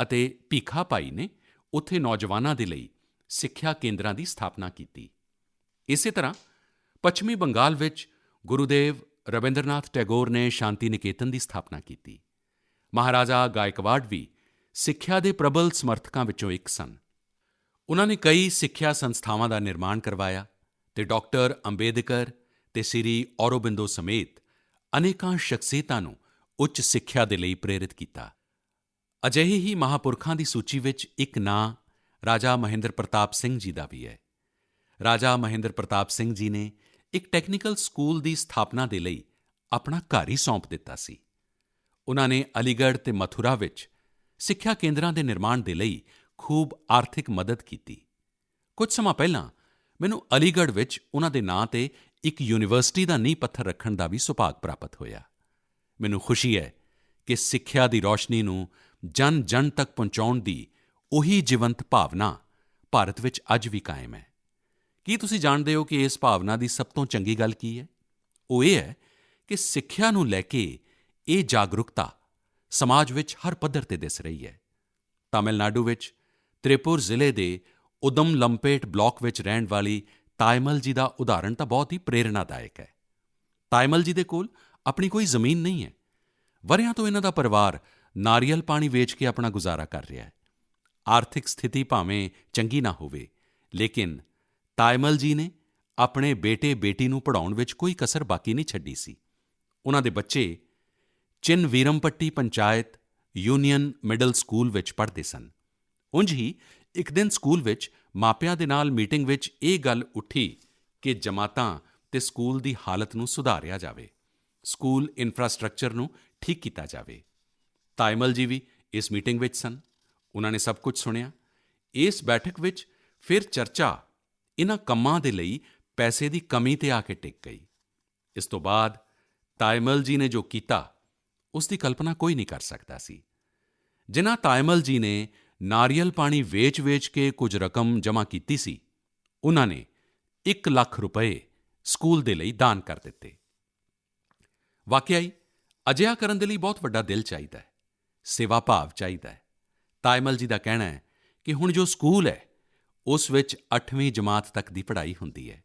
ਅਤੇ ਭੀਖਾ ਭਾਈ ਨੇ ਉੱਥੇ ਨੌਜਵਾਨਾਂ ਦੇ ਲਈ ਸਿੱਖਿਆ ਕੇਂਦਰਾਂ ਦੀ ਸਥਾਪਨਾ ਕੀਤੀ। ਇਸੇ ਤਰ੍ਹਾਂ ਪੱਛਮੀ ਬੰਗਾਲ ਵਿੱਚ ਗੁਰੂਦੇਵ ਰਵਿੰਦਰਨਾਥ ਟੈਗੋਰ ਨੇ ਸ਼ਾਂਤੀ ਨਿਕੇਤਨ ਦੀ ਸਥਾਪਨਾ ਕੀਤੀ। ਮਹਾਰਾਜਾ ਗਾਇਕਵਾੜ ਵੀ ਸਿੱਖਿਆ ਦੇ ਪ੍ਰਬਲ ਸਮਰਥਕਾਂ ਵਿੱਚੋਂ ਇੱਕ ਸਨ। ਉਨ੍ਹਾਂ ਨੇ ਕਈ ਸਿੱਖਿਆ ਸੰਸਥਾਵਾਂ ਦਾ ਨਿਰਮਾਣ ਕਰਵਾਇਆ ਅਤੇ ਡਾਕਟਰ ਅੰਬੇਦਕਰ ਅਤੇ ਸ੍ਰੀ ਔਰੋਬਿੰਦੋ ਸਮੇਤ ਅਨੇਕਾਂ ਸ਼ਖਸੀਅਤਾਂ ਨੂੰ ਉੱਚ ਸਿੱਖਿਆ ਦੇ ਲਈ ਪ੍ਰੇਰਿਤ ਕੀਤਾ। ਅਜਿਹੇ ਹੀ ਮਹਾਂਪੁਰਖਾਂ ਦੀ ਸੂਚੀ ਵਿੱਚ ਇੱਕ ਨਾਂ ਰਾਜਾ ਮਹਿੰਦਰ ਪ੍ਰਤਾਪ ਸਿੰਘ ਜੀ ਦਾ ਵੀ ਹੈ। ਰਾਜਾ ਮਹਿੰਦਰ ਪ੍ਰਤਾਪ ਸਿੰਘ ਜੀ ਨੇ ਇੱਕ ਟੈਕਨੀਕਲ ਸਕੂਲ ਦੀ ਸਥਾਪਨਾ ਦੇ ਲਈ ਆਪਣਾ ਘਰ ਹੀ ਸੌਂਪ ਦਿੱਤਾ ਸੀ। ਉਨ੍ਹਾਂ ਨੇ ਅਲੀਗੜ੍ਹ ਅਤੇ ਮਥੁਰਾ ਵਿੱਚ ਸਿੱਖਿਆ ਕੇਂਦਰਾਂ ਦੇ ਨਿਰਮਾਣ ਦੇ ਲਈ ਖੂਬ ਆਰਥਿਕ ਮਦਦ ਕੀਤੀ। ਕੁਝ ਸਮਾਂ ਪਹਿਲਾਂ ਮੈਨੂੰ ਅਲੀਗੜ੍ਹ ਵਿੱਚ ਉਨ੍ਹਾਂ ਦੇ ਨਾਂ 'ਤੇ ਇੱਕ ਯੂਨੀਵਰਸਿਟੀ ਦਾ ਨੀਂਹ ਪੱਥਰ ਰੱਖਣ ਦਾ ਵੀ ਸੁਭਾਗ ਪ੍ਰਾਪਤ ਹੋਇਆ। ਮੈਨੂੰ ਖੁਸ਼ੀ ਹੈ ਕਿ ਸਿੱਖਿਆ ਦੀ ਰੌਸ਼ਨੀ ਨੂੰ ਜਨ-ਜਨ ਤੱਕ ਪਹੁੰਚਾਉਣ ਦੀ ਉਹੀ ਜੀਵੰਤ ਭਾਵਨਾ ਭਾਰਤ ਵਿੱਚ ਅੱਜ ਵੀ ਕਾਇਮ ਹੈ। ਕੀ ਤੁਸੀਂ ਜਾਣਦੇ ਹੋ ਕਿ ਇਸ ਭਾਵਨਾ ਦੀ ਸਭ ਤੋਂ ਚੰਗੀ ਗੱਲ ਕੀ ਹੈ? ਉਹ ਇਹ ਹੈ ਕਿ ਸਿੱਖਿਆ ਨੂੰ ਲੈ ਕੇ ਇਹ ਜਾਗਰੂਕਤਾ ਸਮਾਜ ਵਿੱਚ ਹਰ ਪੱਧਰ 'ਤੇ ਦਿਸ ਰਹੀ ਹੈ। ਤਾਮਿਲਨਾਡੂ ਵਿੱਚ ਤ੍ਰਿਪੁਰ ਜ਼ਿਲ੍ਹੇ ਦੇ ਉਦਮਲੰਪੇਟ ਬਲਾਕ ਵਿੱਚ ਰਹਿਣ ਵਾਲੀ ਤਾਇਮਲ ਜੀ ਦਾ ਉਦਾਹਰਣ ਤਾਂ ਬਹੁਤ ਹੀ ਪ੍ਰੇਰਣਾਦਾਇਕ ਹੈ। ਤਾਇਮਲ ਜੀ ਦੇ ਕੋਲ ਆਪਣੀ ਕੋਈ ਜ਼ਮੀਨ ਨਹੀਂ ਹੈ। ਵਰ੍ਹਿਆਂ ਤੋਂ ਇਹਨਾਂ ਦਾ ਪਰਿਵਾਰ ਨਾਰੀਅਲ ਪਾਣੀ ਵੇਚ ਕੇ ਆਪਣਾ ਗੁਜ਼ਾਰਾ ਕਰ ਰਿਹਾ ਹੈ। ਆਰਥਿਕ ਸਥਿਤੀ ਭਾਵੇਂ ਚੰਗੀ ਨਾ ਹੋਵੇ, ਲੇਕਿਨ ਤਾਇਮਲ ਜੀ ਨੇ ਆਪਣੇ ਬੇਟੇ-ਬੇਟੀ ਨੂੰ ਪੜ੍ਹਾਉਣ ਵਿੱਚ ਕੋਈ ਕਸਰ ਬਾਕੀ ਨਹੀਂ ਛੱਡੀ ਸੀ। ਉਨ੍ਹਾਂ ਦੇ ਬੱਚੇ ਚਿੰਨਵੀਰਮਪੱਟੀ ਪੰਚਾਇਤ ਯੂਨੀਅਨ ਮਿਡਲ ਸਕੂਲ ਵਿੱਚ ਪੜ੍ਹਦੇ ਸਨ। ਉਂਝ ਹੀ ਇੱਕ ਦਿਨ ਸਕੂਲ ਵਿੱਚ ਮਾਪਿਆਂ ਦੇ ਨਾਲ ਮੀਟਿੰਗ ਵਿੱਚ ਇਹ ਗੱਲ ਉੱਠੀ ਕਿ ਜਮਾਤਾਂ ਅਤੇ ਸਕੂਲ ਦੀ ਹਾਲਤ ਨੂੰ ਸੁਧਾਰਿਆ ਜਾਵੇ, ਸਕੂਲ ਇਨਫਰਾਸਟ੍ਰਕਚਰ ਨੂੰ ਠੀਕ ਕੀਤਾ ਜਾਵੇ। ਤਾਇਮਲ ਜੀ ਵੀ ਇਸ ਮੀਟਿੰਗ ਵਿੱਚ ਸਨ। ਉਨ੍ਹਾਂ ਨੇ ਸਭ ਕੁਝ ਸੁਣਿਆ। ਇਸ ਬੈਠਕ ਵਿੱਚ ਫਿਰ ਚਰਚਾ ਇਨ੍ਹਾਂ ਕੰਮਾਂ ਦੇ ਲਈ ਪੈਸੇ ਦੀ ਕਮੀ 'ਤੇ ਆ ਕੇ ਟਿਕ ਗਈ। ਇਸ ਤੋਂ ਬਾਅਦ ਤਾਇਮਲ ਜੀ ਨੇ ਜੋ ਕੀਤਾ, ਉਸ ਦੀ ਕਲਪਨਾ ਕੋਈ ਨਹੀਂ ਕਰ ਸਕਦਾ ਸੀ। ਜਿਨ੍ਹਾਂ ਤਾਇਮਲ ਜੀ ਨੇ ਨਾਰੀਅਲ ਪਾਣੀ ਵੇਚ-ਵੇਚ ਕੇ ਕੁਝ ਰਕਮ ਜਮ੍ਹਾਂ ਕੀਤੀ ਸੀ, ਉਨ੍ਹਾਂ ਨੇ 1 ਲੱਖ ਰੁਪਏ ਸਕੂਲ ਦੇ ਲਈ ਦਾਨ ਕਰ ਦਿੱਤੇ। ਵਾਕਿਆ ਹੀ ਅਜਿਹਾ ਕਰਨ ਦੇ ਲਈ ਬਹੁਤ ਵੱਡਾ ਦਿਲ ਚਾਹੀਦਾ ਹੈ, ਸੇਵਾ ਭਾਵ ਚਾਹੀਦਾ ਹੈ। ਤਾਇਮਲ ਜੀ ਦਾ ਕਹਿਣਾ ਹੈ ਕਿ ਹੁਣ ਜੋ ਸਕੂਲ ਹੈ, ਉਸ ਵਿੱਚ 8ਵੀਂ ਜਮਾਤ ਤੱਕ ਦੀ ਪੜ੍ਹਾਈ ਹੁੰਦੀ ਹੈ।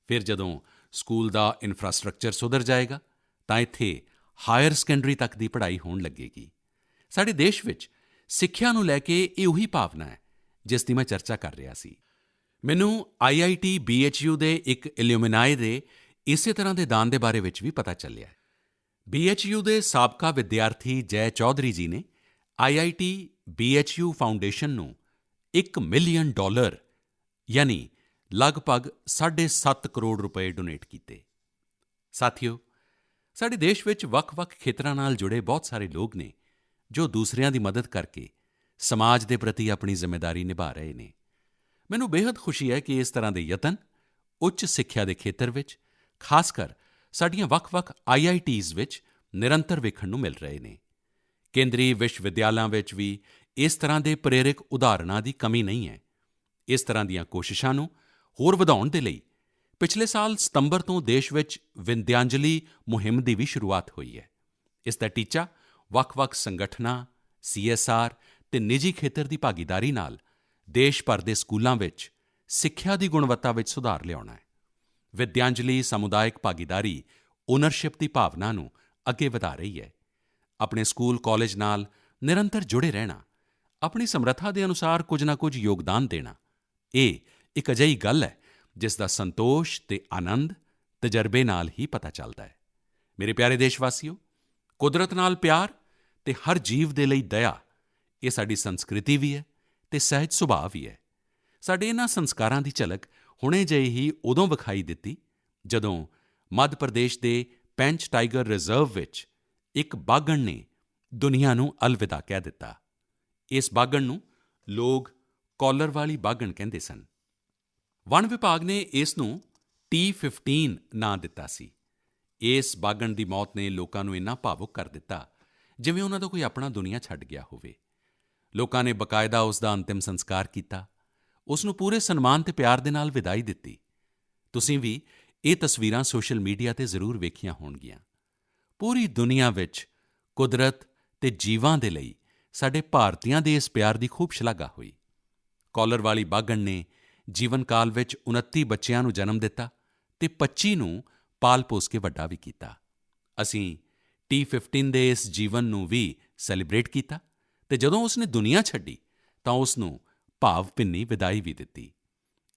ਫਿਰ ਜਦੋਂ ਸਕੂਲ ਦਾ ਇਨਫਰਾਸਟ੍ਰਕਚਰ ਸੁਧਰ ਜਾਏਗਾ ਤਾਂ ਇੱਥੇ ਹਾਇਰ ਸੈਕੰਡਰੀ ਤੱਕ ਦੀ ਪੜ੍ਹਾਈ ਹੋਣ ਲੱਗੇਗੀ। ਸਾਡੇ ਦੇਸ਼ ਵਿੱਚ ਸਿੱਖਿਆ ਨੂੰ ਲੈ ਕੇ ਇਹ ਉਹੀ ਭਾਵਨਾ ਹੈ ਜਿਸ ਦੀ ਮੈਂ ਚਰਚਾ ਕਰ ਰਿਹਾ ਸੀ। ਮੈਨੂੰ IIT BHU ਦੇ ਇੱਕ ਇਲੂਮਨਾਈ ਦੇ ਇਸੇ ਤਰ੍ਹਾਂ ਦੇ ਦਾਨ ਦੇ ਬਾਰੇ ਵਿੱਚ ਵੀ ਪਤਾ ਚੱਲਿਆ। BHU ਦੇ ਸਾਬਕਾ ਵਿਦਿਆਰਥੀ ਜੈ ਚੌਧਰੀ ਜੀ ਨੇ IIT BHU ਫਾਊਂਡੇਸ਼ਨ ਨੂੰ $1 ਮਿਲੀਅਨ ਯਾਨੀ ਲਗਭਗ 7.5 ਕਰੋੜ ਰੁਪਏ ਡੋਨੇਟ ਕੀਤੇ। ਸਾਥੀਓ, ਸਾਡੇ ਦੇਸ਼ ਵਿੱਚ ਵੱਖ-ਵੱਖ ਖੇਤਰਾਂ ਨਾਲ ਜੁੜੇ ਬਹੁਤ ਸਾਰੇ ਲੋਕ ਨੇ ਜੋ ਦੂਸਰਿਆਂ ਦੀ ਮਦਦ ਕਰਕੇ ਸਮਾਜ ਦੇ ਪ੍ਰਤੀ ਆਪਣੀ ਜ਼ਿੰਮੇਵਾਰੀ ਨਿਭਾ ਰਹੇ ਨੇ। ਮੈਨੂੰ ਬੇਹੱਦ ਖੁਸ਼ੀ ਹੈ ਕਿ ਇਸ ਤਰ੍ਹਾਂ ਦੇ ਯਤਨ ਉੱਚ ਸਿੱਖਿਆ ਦੇ ਖੇਤਰ ਵਿੱਚ, ਖਾਸ ਕਰ ਸਾਡੀਆਂ ਵੱਖ-ਵੱਖ ਆਈਆਈਟੀਜ਼ ਵਿੱਚ ਨਿਰੰਤਰ ਵੇਖਣ ਨੂੰ ਮਿਲ ਰਹੇ ਨੇ। ਕੇਂਦਰੀ ਵਿਸ਼ਵ ਵਿਦਿਆਲਿਆਂ ਵਿੱਚ ਵੀ ਇਸ ਤਰ੍ਹਾਂ ਦੇ ਪ੍ਰੇਰਕ ਉਦਾਹਰਣਾਂ ਦੀ ਕਮੀ ਨਹੀਂ ਹੈ। ਇਸ ਤਰ੍ਹਾਂ ਦੀਆਂ ਕੋਸ਼ਿਸ਼ਾਂ ਨੂੰ ਹੋਰ ਵਧਾਉਣ ਦੇ ਲਈ ਪਿਛਲੇ ਸਾਲ ਸਤੰਬਰ ਤੋਂ ਦੇਸ਼ ਵਿੱਚ ਵਿਦਿਆਂਜਲੀ ਮੁਹਿੰਮ ਦੀ ਵੀ ਸ਼ੁਰੂਆਤ ਹੋਈ ਹੈ। ਇਸ ਦਾ ਟੀਚਾ ਵੱਖ-ਵੱਖ ਸੰਗਠਨਾਂ, ਸੀਐਸਆਰ ਅਤੇ ਨਿੱਜੀ ਖੇਤਰ ਦੀ ਭਾਗੀਦਾਰੀ ਨਾਲ ਦੇਸ਼ ਭਰ ਦੇ ਸਕੂਲਾਂ ਵਿੱਚ ਸਿੱਖਿਆ ਦੀ ਗੁਣਵੱਤਾ ਵਿੱਚ ਸੁਧਾਰ ਲਿਆਉਣਾ ਹੈ। ਵਿਦਿਆਂਜਲੀ ਸਮੁਦਾਇਕ ਭਾਗੀਦਾਰੀ ਓਨਰਸ਼ਿਪ ਦੀ ਭਾਵਨਾ ਨੂੰ ਅੱਗੇ ਵਧਾ ਰਹੀ ਹੈ। ਆਪਣੇ ਸਕੂਲ ਕਾਲਜ ਨਾਲ ਨਿਰੰਤਰ ਜੁੜੇ ਰਹਿਣਾ, ਆਪਣੀ ਸਮਰੱਥਾ ਦੇ ਅਨੁਸਾਰ ਕੁਝ ਨਾ ਕੁਝ ਯੋਗਦਾਨ ਦੇਣਾ, ਇਹ ਇੱਕ ਅਜਿਹੀ ਗੱਲ ਹੈ ਜਿਸ ਦਾ ਸੰਤੋਸ਼ ਅਤੇ ਆਨੰਦ ਤਜਰਬੇ ਨਾਲ ਹੀ ਪਤਾ ਚੱਲਦਾ ਹੈ। ਮੇਰੇ ਪਿਆਰੇ ਦੇਸ਼ਵਾਸੀਓ, ਕੁਦਰਤ ਨਾਲ ਪਿਆਰ ਅਤੇ ਹਰ ਜੀਵ ਦੇ ਲਈ ਦਇਆ, ਇਹ ਸਾਡੀ ਸੰਸਕ੍ਰਿਤੀ ਵੀ ਹੈ ਅਤੇ ਸਹਿਜ ਸੁਭਾਅ ਵੀ ਹੈ। ਸਾਡੇ ਇਨ੍ਹਾਂ ਸੰਸਕਾਰਾਂ ਦੀ ਝਲਕ ਹੁਣੇ ਜਿਹੇ ਹੀ ਉਦੋਂ ਵਿਖਾਈ ਦਿੱਤੀ ਜਦੋਂ ਮੱਧ ਪ੍ਰਦੇਸ਼ ਦੇ ਪੈਂਚ ਟਾਈਗਰ ਰਿਜ਼ਰਵ ਵਿੱਚ ਇੱਕ ਬਾਘਣ ਨੇ ਦੁਨੀਆ ਨੂੰ ਅਲਵਿਦਾ ਕਹਿ ਦਿੱਤਾ। ਇਸ ਬਾਘਣ ਨੂੰ ਲੋਕ ਕਾਲਰ ਵਾਲੀ ਬਾਘਣ ਕਹਿੰਦੇ ਸਨ। ਵਣ ਵਿਭਾਗ ਨੇ ਇਸ ਨੂੰ T15 ਨਾਂ ਦਿੱਤਾ ਸੀ। ਇਸ ਬਾਘਣ ਦੀ ਮੌਤ ਨੇ ਲੋਕਾਂ ਨੂੰ ਇੰਨਾ ਭਾਵੁਕ ਕਰ ਦਿੱਤਾ ਜਿਵੇਂ ਉਹਨਾਂ ਦਾ ਕੋਈ ਆਪਣਾ ਦੁਨੀਆ ਛੱਡ ਗਿਆ ਹੋਵੇ। ਲੋਕਾਂ ਨੇ ਬਕਾਇਦਾ ਉਸ ਦਾ ਅੰਤਿਮ ਸੰਸਕਾਰ ਕੀਤਾ, ਉਸ ਨੂੰ ਪੂਰੇ ਸਨਮਾਨ ਅਤੇ ਪਿਆਰ ਦੇ ਨਾਲ ਵਿਦਾਈ ਦਿੱਤੀ। ਤੁਸੀਂ ਵੀ ਇਹ ਤਸਵੀਰਾਂ ਸੋਸ਼ਲ ਮੀਡੀਆ 'ਤੇ ਜ਼ਰੂਰ ਵੇਖੀਆਂ ਹੋਣਗੀਆਂ। ਪੂਰੀ ਦੁਨੀਆ ਵਿੱਚ ਕੁਦਰਤ ਅਤੇ ਜੀਵਾਂ ਦੇ ਲਈ ਸਾਡੇ ਭਾਰਤੀਆਂ ਦੇ ਇਸ ਪਿਆਰ ਦੀ ਖੂਬ ਸ਼ਲਾਘਾ ਹੋਈ। ਕਾਲਰ ਵਾਲੀ ਬਾਘਣ ਨੇ ਜੀਵਨ ਕਾਲ ਵਿੱਚ 29 ਬੱਚਿਆਂ ਨੂੰ ਜਨਮ ਦਿੱਤਾ ਅਤੇ 25 ਨੂੰ ਪਾਲ ਪੋਸ ਕੇ ਵੱਡਾ ਵੀ ਕੀਤਾ। ਅਸੀਂ T15 ਦੇ ਇਸ ਜੀਵਨ ਨੂੰ ਵੀ ਸੈਲੀਬ੍ਰੇਟ ਕੀਤਾ ਅਤੇ ਜਦੋਂ ਉਸ ਨੇ ਦੁਨੀਆ ਛੱਡੀ ਤਾਂ ਉਸ ਨੂੰ ਭਾਵ ਭਿੰਨੀ ਵਿਦਾਈ ਵੀ ਦਿੱਤੀ।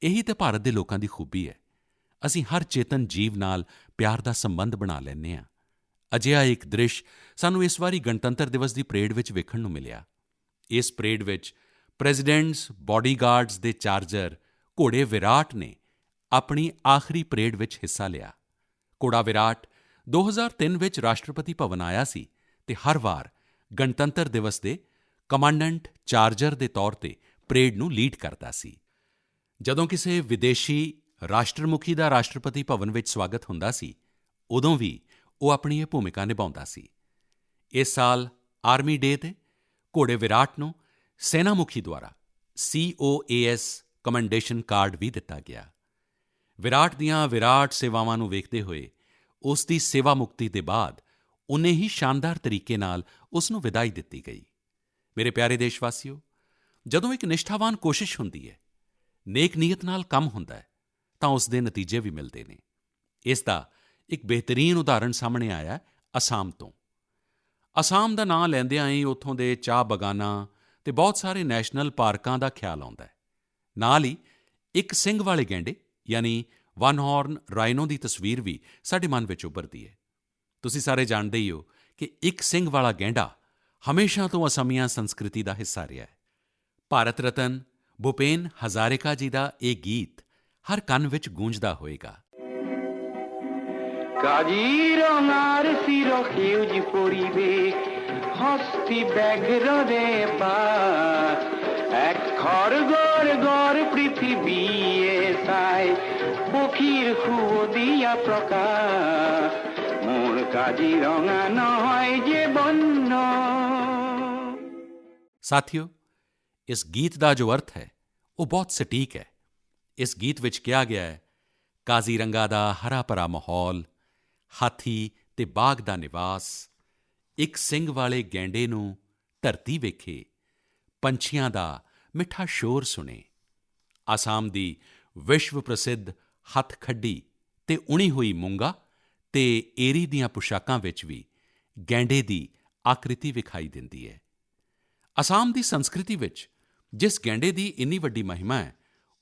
ਇਹੀ ਤਾਂ ਭਾਰਤ ਦੇ ਲੋਕਾਂ ਦੀ ਖੂਬੀ ਹੈ। ਅਸੀਂ ਹਰ ਚੇਤਨ ਜੀਵ ਨਾਲ ਪਿਆਰ ਦਾ ਸੰਬੰਧ ਬਣਾ ਲੈਂਦੇ ਹਾਂ। ਅਜਿਹਾ ਇੱਕ ਦ੍ਰਿਸ਼ ਸਾਨੂੰ ਇਸ ਵਾਰੀ ਗਣਤੰਤਰ ਦਿਵਸ ਦੀ ਪਰੇਡ ਵਿੱਚ ਵੇਖਣ ਨੂੰ ਮਿਲਿਆ। ਇਸ ਪਰੇਡ ਵਿੱਚ ਪ੍ਰੈਜ਼ੀਡੈਂਟਸ ਬਾਡੀਗਾਰਡਸ ਦੇ ਚਾਰਜਰ ਘੋੜੇ ਵਿਰਾਟ ਨੇ ਆਪਣੀ ਆਖਰੀ ਪਰੇਡ ਵਿੱਚ ਹਿੱਸਾ ਲਿਆ। ਘੋੜਾ ਵਿਰਾਟ 2003 ਵਿੱਚ ਰਾਸ਼ਟਰਪਤੀ ਭਵਨ ਆਇਆ ਸੀ ਅਤੇ ਹਰ ਵਾਰ ਗਣਤੰਤਰ ਦਿਵਸ ਦੇ ਕਮਾਂਡੈਂਟ ਚਾਰਜਰ ਦੇ ਤੌਰ 'ਤੇ ਪਰੇਡ ਨੂੰ ਲੀਡ ਕਰਦਾ ਸੀ। ਜਦੋਂ ਕਿਸੇ ਵਿਦੇਸ਼ੀ ਰਾਸ਼ਟਰਮੁਖੀ ਦਾ ਰਾਸ਼ਟਰਪਤੀ ਭਵਨ ਵਿੱਚ ਸਵਾਗਤ ਹੁੰਦਾ ਸੀ, ਉਦੋਂ ਵੀ ਉਹ ਆਪਣੀ ਇਹ ਭੂਮਿਕਾ ਨਿਭਾਉਂਦਾ ਸੀ। ਇਸ ਸਾਲ ਆਰਮੀ ਡੇ 'ਤੇ ਘੋੜੇ ਵਿਰਾਟ ਨੂੰ ਸੈਨਾ ਮੁਖੀ ਦੁਆਰਾ COAS ਕਮੈਂਡੇਸ਼ਨ ਕਾਰਡ ਵੀ ਦਿੱਤਾ ਗਿਆ। ਵਿਰਾਟ ਦੀਆਂ ਵਿਰਾਟ ਸੇਵਾਵਾਂ ਨੂੰ ਵੇਖਦੇ ਹੋਏ ਉਸ ਦੀ ਸੇਵਾ ਮੁਕਤੀ ਦੇ ਬਾਅਦ ਉਨੇ ਹੀ ਸ਼ਾਨਦਾਰ ਤਰੀਕੇ ਨਾਲ ਉਸ ਨੂੰ ਵਿਦਾਈ ਦਿੱਤੀ ਗਈ। ਮੇਰੇ ਪਿਆਰੇ ਦੇਸ਼ਵਾਸੀਓ, ਜਦੋਂ ਇੱਕ ਨਿਸ਼ਠਾਵਾਨ ਕੋਸ਼ਿਸ਼ ਹੁੰਦੀ ਹੈ, ਨੇਕ ਨੀਅਤ ਨਾਲ ਕੰਮ ਹੁੰਦਾ ਹੈ, ਤਾਂ ਉਸ ਦੇ ਨਤੀਜੇ ਵੀ ਮਿਲਦੇ ਨੇ। ਇਸ ਦਾ ਇੱਕ ਬਿਹਤਰੀਨ ਉਦਾਹਰਣ ਸਾਹਮਣੇ ਆਇਆ ਅਸਾਮ ਤੋਂ। ਅਸਾਮ ਦਾ ਨਾਂ ਲੈਂਦਿਆਂ ਹੀ ਉੱਥੋਂ ਦੇ ਚਾਹ ਬਗਾਨਾਂ ਅਤੇ ਬਹੁਤ ਸਾਰੇ ਨੈਸ਼ਨਲ ਪਾਰਕਾਂ ਦਾ ਖਿਆਲ ਆਉਂਦਾ ਹੈ। ਨਾਲ ਹੀ ਇੱਕ ਸਿੰਗ ਵਾਲੇ ਗੈਂਡੇ ਯਾਨੀ ਵਨ ਹਾਰਨ ਰਾਈਨੋ ਦੀ ਤਸਵੀਰ ਵੀ ਸਾਡੇ ਮਨ ਵਿੱਚ ਉੱਭਰਦੀ ਹੈ। ਤੁਸੀਂ ਸਾਰੇ ਜਾਣਦੇ ਹੀ ਹੋ ਕਿ ਇੱਕ ਸਿੰਗ ਵਾਲਾ ਗੈਂਡਾ ਹਮੇਸ਼ਾ ਤੋਂ ਅਸਮੀਆ ਸੰਸਕ੍ਰਿਤੀ ਦਾ ਹਿੱਸਾ ਰਿਹਾ ਹੈ। ਭਾਰਤ ਰਤਨ ਭੁਪੇਨ ਹਜ਼ਾਰਿਕਾ ਜੀ ਦਾ ਇਹ ਗੀਤ ਹਰ ਕੰਨ ਵਿੱਚ ਗੂੰਜਦਾ ਹੋਵੇਗਾ। কাজিৰঙাৰ চিৰ সেউজ পৰিৱেশ হস্তি ব্যাঘ্ৰৰে বাস এক খড়গৰ গড় পৃথিৱীয়ে চাই পক্ষীৰ সুৱদীয়া প্ৰকাশ মোৰ কাজিৰঙা নহয় যে বন্য। ਸਾਥੀਓ, ਇਸ ਗੀਤ ਦਾ ਜੋ ਅਰਥ ਹੈ ਉਹ ਬਹੁਤ ਸਟੀਕ ਹੈ। ਇਸ ਗੀਤ ਵਿੱਚ ਕਿਹਾ ਗਿਆ ਹੈ, ਕਾਜ਼ੀਰੰਗਾ ਦਾ ਹਰਾ ਭਰਾ ਮਾਹੌਲ, ਹਾਥੀ ਅਤੇ ਬਾਘ ਦਾ ਨਿਵਾਸ, ਇੱਕ ਸਿੰਗ ਵਾਲੇ ਗੈਂਡੇ ਨੂੰ ਧਰਤੀ ਵੇਖੇ, ਪੰਛੀਆਂ ਦਾ ਮਿੱਠਾ ਸ਼ੋਰ ਸੁਣੇ। ਆਸਾਮ ਦੀ ਵਿਸ਼ਵ ਪ੍ਰਸਿੱਧ ਹੱਥ ਖੱਡੀ ਅਤੇ ਉਣੀ ਹੋਈ ਮੂੰਗਾ ਅਤੇ ਏਰੀ ਦੀਆਂ ਪੁਸ਼ਾਕਾਂ ਵਿੱਚ ਵੀ ਗੈਂਡੇ ਦੀ ਆਕ੍ਰਿਤੀ ਵਿਖਾਈ ਦਿੰਦੀ ਹੈ। ਅਸਾਮ ਦੀ ਸੰਸਕ੍ਰਿਤੀ ਵਿੱਚ ਜਿਸ ਗੈਂਡੇ ਦੀ ਇੰਨੀ ਵੱਡੀ ਮਹਿਮਾ ਹੈ,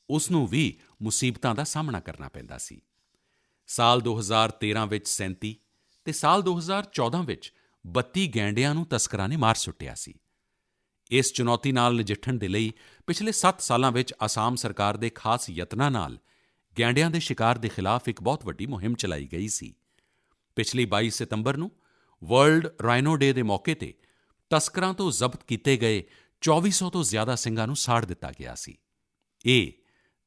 ਉਸ ਨੂੰ ਵੀ ਮੁਸੀਬਤਾਂ ਦਾ ਸਾਹਮਣਾ ਕਰਨਾ ਪੈਂਦਾ ਸੀ। ਸਾਲ 2013 ਵਿੱਚ 37 ਅਤੇ ਸਾਲ 2014 ਵਿੱਚ 32 ਗੈਂਡਿਆਂ ਨੂੰ ਤਸਕਰਾਂ ਨੇ ਮਾਰ ਸੁੱਟਿਆ ਸੀ। ਇਸ ਚੁਣੌਤੀ ਨਾਲ ਨਜਿੱਠਣ ਦੇ ਲਈ ਪਿਛਲੇ 7 ਸਾਲਾਂ ਵਿੱਚ ਅਸਾਮ ਸਰਕਾਰ ਦੇ ਖਾਸ ਯਤਨਾਂ ਨਾਲ ਗੈਂਡਿਆਂ ਦੇ ਸ਼ਿਕਾਰ ਦੇ ਖਿਲਾਫ ਇੱਕ ਬਹੁਤ ਵੱਡੀ ਮੁਹਿੰਮ ਚਲਾਈ ਗਈ ਸੀ। ਪਿਛਲੀ 22 ਸਤੰਬਰ ਨੂੰ ਵਰਲਡ ਰਾਈਨੋ ਡੇ ਦੇ ਮੌਕੇ ਤੇ ਤਸਕਰਾਂ ਤੋਂ ਜ਼ਬਤ ਕੀਤੇ ਗਏ 2400 ਤੋਂ ਜ਼ਿਆਦਾ ਸਿੰਗਾਂ ਨੂੰ ਸਾੜ ਦਿੱਤਾ ਗਿਆ ਸੀ। ਇਹ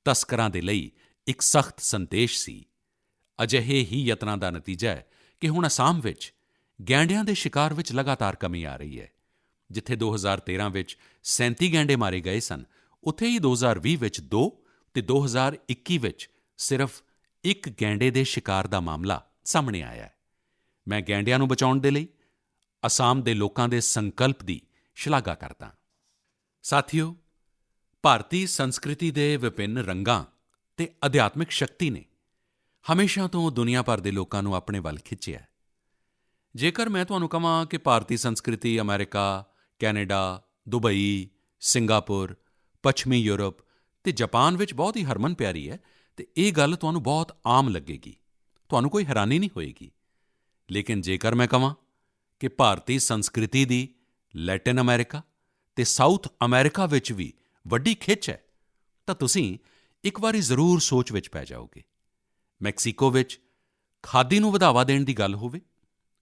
ਤਸਕਰਾਂ ਦੇ ਲਈ ਇੱਕ ਸਖਤ ਸੰਦੇਸ਼ ਸੀ। ਅਜਿਹੇ ਹੀ ਯਤਨਾਂ ਦਾ ਨਤੀਜਾ ਹੈ ਕਿ ਹੁਣ ਅਸਾਮ ਵਿੱਚ ਗੈਂਡਿਆਂ ਦੇ ਸ਼ਿਕਾਰ ਵਿੱਚ ਲਗਾਤਾਰ ਕਮੀ ਆ ਰਹੀ ਹੈ। ਜਿੱਥੇ 2013 ਵਿੱਚ 37 ਗੈਂਡੇ ਮਾਰੇ ਗਏ ਸਨ, ਉੱਥੇ ਹੀ 2020 ਵਿੱਚ 2 ਤੇ 2021 ਵਿੱਚ ਸਿਰਫ ਇੱਕ ਗੈਂਡੇ ਦੇ ਸ਼ਿਕਾਰ ਦਾ ਮਾਮਲਾ ਸਾਹਮਣੇ ਆਇਆ ਹੈ। ਮੈਂ ਗੈਂਡਿਆਂ ਨੂੰ ਬਚਾਉਣ ਦੇ ਲਈ ਅਸਾਮ ਦੇ ਲੋਕਾਂ ਦੇ ਸੰਕਲਪ ਦੀ ਸ਼ਲਾਘਾ ਕਰਦਾ ਹਾਂ। ਸਾਥੀਓ, ਭਾਰਤੀ ਸੰਸਕ੍ਰਿਤੀ ਦੇ ਵਿਭਿੰਨ ਰੰਗਾਂ ਤੇ ਅਧਿਆਤਮਿਕ ਸ਼ਕਤੀ ਨੇ ਹਮੇਸ਼ਾ ਤੋਂ ਦੁਨੀਆ ਭਰ ਦੇ ਲੋਕਾਂ ਨੂੰ ਆਪਣੇ ਵੱਲ ਖਿੱਚਿਆ ਹੈ। ਜੇਕਰ ਮੈਂ ਤੁਹਾਨੂੰ ਕਹਾਂ ਕਿ ਭਾਰਤੀ ਸੰਸਕ੍ਰਿਤੀ ਅਮਰੀਕਾ, ਕੈਨੇਡਾ, ਦੁਬਈ, ਸਿੰਗਾਪੁਰ, ਪੱਛਮੀ ਯੂਰਪ ਤੇ ਜਾਪਾਨ ਵਿੱਚ ਬਹੁਤ ਹੀ ਹਰਮਨ ਪਿਆਰੀ ਹੈ, ਤੇ ਇਹ ਗੱਲ ਤੁਹਾਨੂੰ ਬਹੁਤ ਆਮ ਲੱਗੇਗੀ, ਤੁਹਾਨੂੰ ਕੋਈ ਹੈਰਾਨੀ ਨਹੀਂ ਹੋਏਗੀ। ਲੇਕਿਨ ਜੇਕਰ ਮੈਂ ਕਹਾਂ ਕਿ ਭਾਰਤੀ ਸੰਸਕ੍ਰਿਤੀ ਦੀ ਲੈਟਿਨ ਅਮਰੀਕਾ ਤੇ ਸਾਊਥ ਅਮਰੀਕਾ ਵਿੱਚ ਵੀ ਵੱਡੀ ਖਿੱਚ ਹੈ, ਤਾਂ ਤੁਸੀਂ ਇੱਕ ਵਾਰੀ ਜ਼ਰੂਰ ਸੋਚ ਵਿੱਚ ਪੈ ਜਾਓਗੇ। ਮੈਕਸੀਕੋ ਵਿੱਚ ਖਾਦੀ ਨੂੰ ਵਧਾਵਾ ਦੇਣ ਦੀ ਗੱਲ ਹੋਵੇ,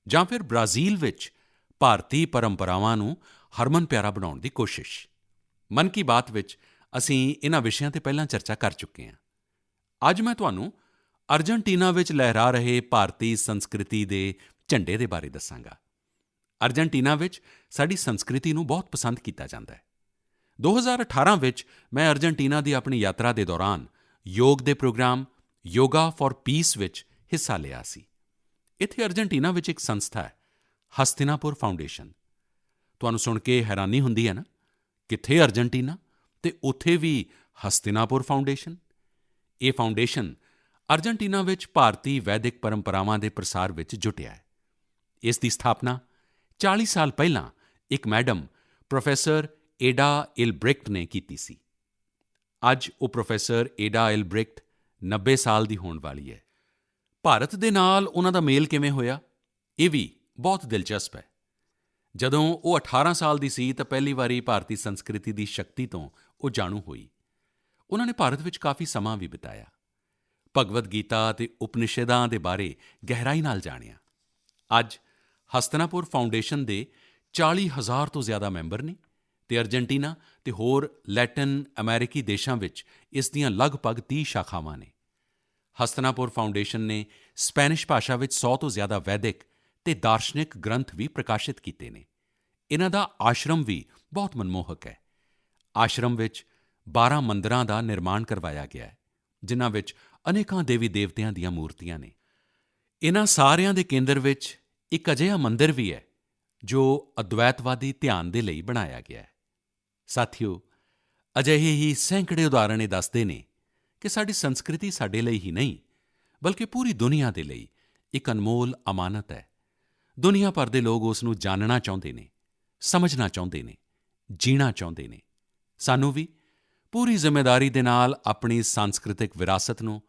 ਜਾਂ ਫਿਰ ਬ੍ਰਾਜ਼ੀਲ ਵਿੱਚ ਭਾਰਤੀ ਪਰੰਪਰਾਵਾਂ ਨੂੰ ਹਰਮਨ ਪਿਆਰਾ ਬਣਾਉਣ ਦੀ ਕੋਸ਼ਿਸ਼। ਮਨ ਕੀ ਬਾਤ ਵਿੱਚ ਅਸੀਂ ਇਨ੍ਹਾਂ ਵਿਸ਼ਿਆਂ 'ਤੇ ਪਹਿਲਾਂ ਚਰਚਾ ਕਰ ਚੁੱਕੇ ਹਾਂ। ਅੱਜ ਮੈਂ ਤੁਹਾਨੂੰ ਅਰਜਨਟੀਨਾ ਵਿੱਚ ਲਹਿਰਾ ਰਹੇ ਭਾਰਤੀ ਸੰਸਕ੍ਰਿਤੀ ਦੇ ਝੰਡੇ ਦੇ ਬਾਰੇ ਦੱਸਾਂਗਾ। ਅਰਜਨਟੀਨਾ ਵਿੱਚ ਸਾਡੀ ਸੰਸਕ੍ਰਿਤੀ ਨੂੰ ਬਹੁਤ ਪਸੰਦ ਕੀਤਾ ਜਾਂਦਾ ਹੈ। 2018 ਵਿੱਚ ਮੈਂ ਅਰਜਨਟੀਨਾ ਦੀ ਆਪਣੀ ਯਾਤਰਾ ਦੇ ਦੌਰਾਨ ਯੋਗ ਦੇ ਪ੍ਰੋਗਰਾਮ ਯੋਗਾ ਫਾਰ ਪੀਸ ਵਿੱਚ ਹਿੱਸਾ ਲਿਆ ਸੀ। ਇੱਥੇ ਅਰਜਨਟੀਨਾ ਵਿੱਚ ਇੱਕ ਸੰਸਥਾ ਹੈ, ਹਸਤਿਨਾਪੁਰ ਫਾਊਂਡੇਸ਼ਨ। ਤੁਹਾਨੂੰ ਸੁਣ ਕੇ ਹੈਰਾਨੀ ਹੁੰਦੀ ਹੈ ਨਾ, ਕਿੱਥੇ ਅਰਜਨਟੀਨਾ ਤੇ ਉੱਥੇ ਵੀ ਹਸਤਿਨਾਪੁਰ ਫਾਊਂਡੇਸ਼ਨ। ਇਹ ਫਾਊਂਡੇਸ਼ਨ ਅਰਜਨਟੀਨਾ ਵਿੱਚ ਭਾਰਤੀ ਵੈਦਿਕ ਪਰੰਪਰਾਵਾਂ ਦੇ ਪ੍ਰਸਾਰ ਵਿੱਚ ਜੁਟਿਆ ਹੈ। ਇਸ ਦੀ ਸਥਾਪਨਾ 40 ਸਾਲ ਪਹਿਲਾਂ ਇੱਕ ਮੈਡਮ ਪ੍ਰੋਫੈਸਰ ਏਡਾ ਇਲਬ੍ਰੇਕਟ ਨੇ ਕੀਤੀ ਸੀ। ਅੱਜ ਉਹ ਪ੍ਰੋਫੈਸਰ ਏਡਾ ਇਲਬ੍ਰੇਕਟ 90 ਸਾਲ ਦੀ ਹੋਣ ਵਾਲੀ ਹੈ। ਭਾਰਤ ਦੇ ਨਾਲ ਉਹਨਾਂ ਦਾ ਮੇਲ ਕਿਵੇਂ ਹੋਇਆ, ਇਹ ਵੀ ਬਹੁਤ ਦਿਲਚਸਪ ਹੈ। ਜਦੋਂ ਉਹ 18 ਸਾਲ ਦੀ ਸੀ ਤਾਂ ਪਹਿਲੀ ਵਾਰੀ ਭਾਰਤੀ ਸੰਸਕ੍ਰਿਤੀ ਦੀ ਸ਼ਕਤੀ ਤੋਂ ਉਹ ਜਾਣੂ ਹੋਈ। ਉਹਨਾਂ ਨੇ ਭਾਰਤ ਵਿੱਚ ਕਾਫੀ ਸਮਾਂ ਵੀ ਬਿਤਾਇਆ, ਭਗਵਦ ਗੀਤਾ ਅਤੇ ਉਪਨਿਸ਼ਦਾਂ ਦੇ ਬਾਰੇ ਗਹਿਰਾਈ ਨਾਲ ਜਾਣਿਆ। ਅੱਜ ਹਸਤਿਨਾਪੁਰ ਫਾਊਂਡੇਸ਼ਨ ਦੇ 40,000 ਤੋਂ ਜ਼ਿਆਦਾ ਮੈਂਬਰ ਨੇ ਤੇ ਅਰਜਨਟੀਨਾ ਤੇ ਹੋਰ ਲੈਟਿਨ ਅਮਰੀਕੀ ਦੇਸ਼ਾਂ ਵਿੱਚ ਇਸ ਦੀਆਂ ਲਗਭਗ 30 ਸ਼ਾਖਾਵਾਂ ਨੇ। ਹਸਤਿਨਾਪੁਰ ਫਾਊਂਡੇਸ਼ਨ ਨੇ ਸਪੈਨਿਸ਼ ਭਾਸ਼ਾ ਵਿੱਚ 100 ਤੋਂ ਜ਼ਿਆਦਾ ਵੈਦਿਕ ਤੇ ਦਾਰਸ਼ਨਿਕ ਗ੍ਰੰਥ ਵੀ ਪ੍ਰਕਾਸ਼ਿਤ ਕੀਤੇ ਨੇ। ਇਹਨਾਂ ਦਾ ਆਸ਼ਰਮ ਵੀ ਬਹੁਤ ਮਨਮੋਹਕ ਹੈ। ਆਸ਼ਰਮ ਵਿੱਚ 12 ਮੰਦਿਰਾਂ ਦਾ ਨਿਰਮਾਣ ਕਰਵਾਇਆ ਗਿਆ ਹੈ, ਜਿਨ੍ਹਾਂ ਵਿੱਚ ਅਨੇਕਾਂ ਦੇਵੀ ਦੇਵਤਿਆਂ ਦੀਆਂ ਮੂਰਤੀਆਂ ਨੇ। ਇਹਨਾਂ ਸਾਰਿਆਂ ਦੇ ਕੇਂਦਰ ਵਿੱਚ ਇੱਕ ਅਜਿਹਾ ਮੰਦਿਰ ਵੀ ਹੈ ਜੋ ਅਦਵੈਤਵਾਦੀ ਧਿਆਨ ਦੇ ਲਈ ਬਣਾਇਆ ਗਿਆ ਹੈ। ਸਾਥੀਓ, ਅਜਿਹੇ ਹੀ ਸੈਂਕੜੇ ਉਦਾਹਰਣ ਇਹ ਦੱਸਦੇ ਨੇ ਕਿ ਸਾਡੀ ਸੰਸਕ੍ਰਿਤੀ ਸਾਡੇ ਲਈ ਹੀ ਨਹੀਂ, ਬਲਕਿ ਪੂਰੀ ਦੁਨੀਆ ਦੇ ਲਈ ਇੱਕ ਅਨਮੋਲ ਅਮਾਨਤ ਹੈ। ਦੁਨੀਆ ਭਰ ਦੇ ਲੋਕ ਉਸ ਨੂੰ ਜਾਣਨਾ ਚਾਹੁੰਦੇ ਨੇ, ਸਮਝਣਾ ਚਾਹੁੰਦੇ ਨੇ, ਜੀਣਾ ਚਾਹੁੰਦੇ ਨੇ। ਸਾਨੂੰ ਵੀ ਪੂਰੀ ਜ਼ਿੰਮੇਵਾਰੀ ਦੇ ਨਾਲ ਆਪਣੀ ਸਾਂਸਕ੍ਰਿਤਿਕ ਵਿਰਾਸਤ ਨੂੰ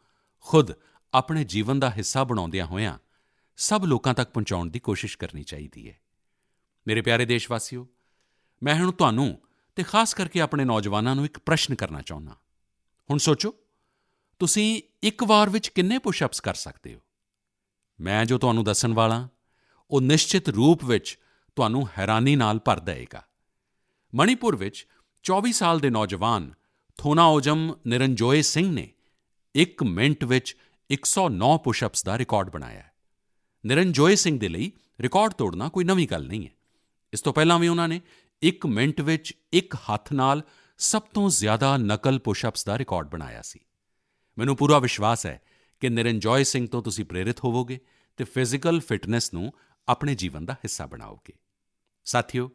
ਖੁਦ ਆਪਣੇ ਜੀਵਨ ਦਾ ਹਿੱਸਾ ਬਣਾਉਂਦਿਆਂ ਹੋਇਆਂ ਸਭ ਲੋਕਾਂ ਤੱਕ ਪਹੁੰਚਾਉਣ ਦੀ ਕੋਸ਼ਿਸ਼ ਕਰਨੀ ਚਾਹੀਦੀ ਹੈ। ਮੇਰੇ ਪਿਆਰੇ ਦੇਸ਼ਵਾਸੀਓ, ਮੈਂ ਹੁਣ ਤੁਹਾਨੂੰ ਅਤੇ ਖਾਸ ਕਰਕੇ ਆਪਣੇ ਨੌਜਵਾਨਾਂ ਨੂੰ ਇੱਕ ਪ੍ਰਸ਼ਨ ਕਰਨਾ ਚਾਹੁੰਦਾ। ਹੁਣ ਸੋਚੋ, ਤੁਸੀਂ ਇੱਕ ਵਾਰ ਵਿੱਚ ਕਿੰਨੇ ਪੁਸ਼-ਅਪਸ ਕਰ ਸਕਦੇ ਹੋ? ਮੈਂ ਜੋ ਤੁਹਾਨੂੰ ਦੱਸਣ ਵਾਲਾ ਉਹ ਨਿਸ਼ਚਿਤ ਰੂਪ ਵਿੱਚ ਤੁਹਾਨੂੰ ਹੈਰਾਨੀ ਨਾਲ ਭਰ ਦੇਵੇਗਾ। ਮਣੀਪੁਰ ਵਿੱਚ 24 ਸਾਲ ਦੇ ਨੌਜਵਾਨ ਥੋਨਾਓਜਮ ਨਿਰੰਜੋਏ ਸਿੰਘ ਨੇ 1 ਮਿੰਟ ਵਿੱਚ 109 ਪੁਸ਼-ਅਪਸ ਦਾ ਰਿਕਾਰਡ ਬਣਾਇਆ ਹੈ। ਨਿਰੰਜੋਏ ਸਿੰਘ ਦੇ ਲਈ ਰਿਕਾਰਡ ਤੋੜਨਾ ਕੋਈ ਨਵੀਂ ਗੱਲ ਨਹੀਂ ਹੈ। ਇਸ ਤੋਂ ਪਹਿਲਾਂ ਵੀ ਉਹਨਾਂ ਨੇ 1 ਮਿੰਟ ਵਿੱਚ ਇੱਕ ਹੱਥ ਨਾਲ ਸਭ ਤੋਂ ਜ਼ਿਆਦਾ ਨਕਲ ਪੁਸ਼-ਅਪਸ ਦਾ ਰਿਕਾਰਡ ਬਣਾਇਆ ਸੀ। ਮੈਨੂੰ ਪੂਰਾ ਵਿਸ਼ਵਾਸ ਹੈ ਕਿ ਨਿਰੰਜੋਏ ਸਿੰਘ ਤੋਂ ਤੁਸੀਂ ਪ੍ਰੇਰਿਤ ਹੋਵੋਗੇ ਅਤੇ ਫਿਜ਼ੀਕਲ ਫਿਟਨੈਸ ਨੂੰ ਆਪਣੇ ਜੀਵਨ ਦਾ ਹਿੱਸਾ ਬਣਾਓਗੇ। ਸਾਥੀਓ,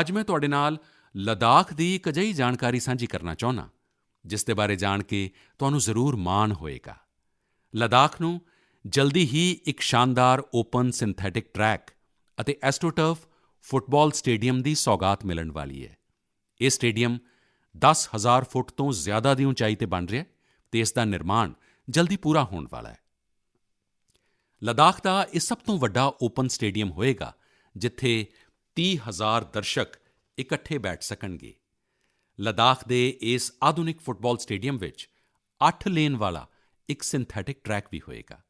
ਅੱਜ ਮੈਂ ਤੁਹਾਡੇ ਨਾਲ ਲੱਦਾਖ ਦੀ ਇੱਕ ਅਜਿਹੀ ਜਾਣਕਾਰੀ ਸਾਂਝੀ ਕਰਨਾ ਚਾਹੁੰਦਾ, ਜਿਸ ਦੇ ਬਾਰੇ ਜਾਣ ਕੇ ਤੁਹਾਨੂੰ ਜ਼ਰੂਰ ਮਾਣ ਹੋਏਗਾ। ਲੱਦਾਖ ਨੂੰ ਜਲਦੀ ਹੀ ਇੱਕ ਸ਼ਾਨਦਾਰ ਓਪਨ ਸਿੰਥੈਟਿਕ ਟਰੈਕ ਅਤੇ ਐਸਟ੍ਰੋਟਰਫ ਫੁੱਟਬਾਲ ਸਟੇਡੀਅਮ ਦੀ ਸੌਗਾਤ ਮਿਲਣ ਵਾਲੀ ਹੈ। ਇਹ ਸਟੇਡੀਅਮ 10,000 ਫੁੱਟ ਤੋਂ ਜ਼ਿਆਦਾ ਦੀ ਉਚਾਈ 'ਤੇ ਬਣ ਰਿਹਾ ਹੈ ਅਤੇ ਇਸ ਦਾ ਨਿਰਮਾਣ ਜਲਦੀ ਪੂਰਾ ਹੋਣ ਵਾਲਾ ਹੈ। ਲੱਦਾਖ ਦਾ ਇਹ ਸਭ ਤੋਂ ਵੱਡਾ ਓਪਨ ਸਟੇਡੀਅਮ ਹੋਵੇਗਾ, ਜਿੱਥੇ 30,000 ਦਰਸ਼ਕ ਇਕੱਠੇ ਬੈਠ ਸਕਣਗੇ। ਲੱਦਾਖ ਦੇ ਇਸ ਆਧੁਨਿਕ ਫੁੱਟਬਾਲ ਸਟੇਡੀਅਮ ਵਿੱਚ 8 ਲੇਨ ਵਾਲਾ ਇੱਕ ਸਿੰਥੈਟਿਕ ਟਰੈਕ ਵੀ ਹੋਏਗਾ।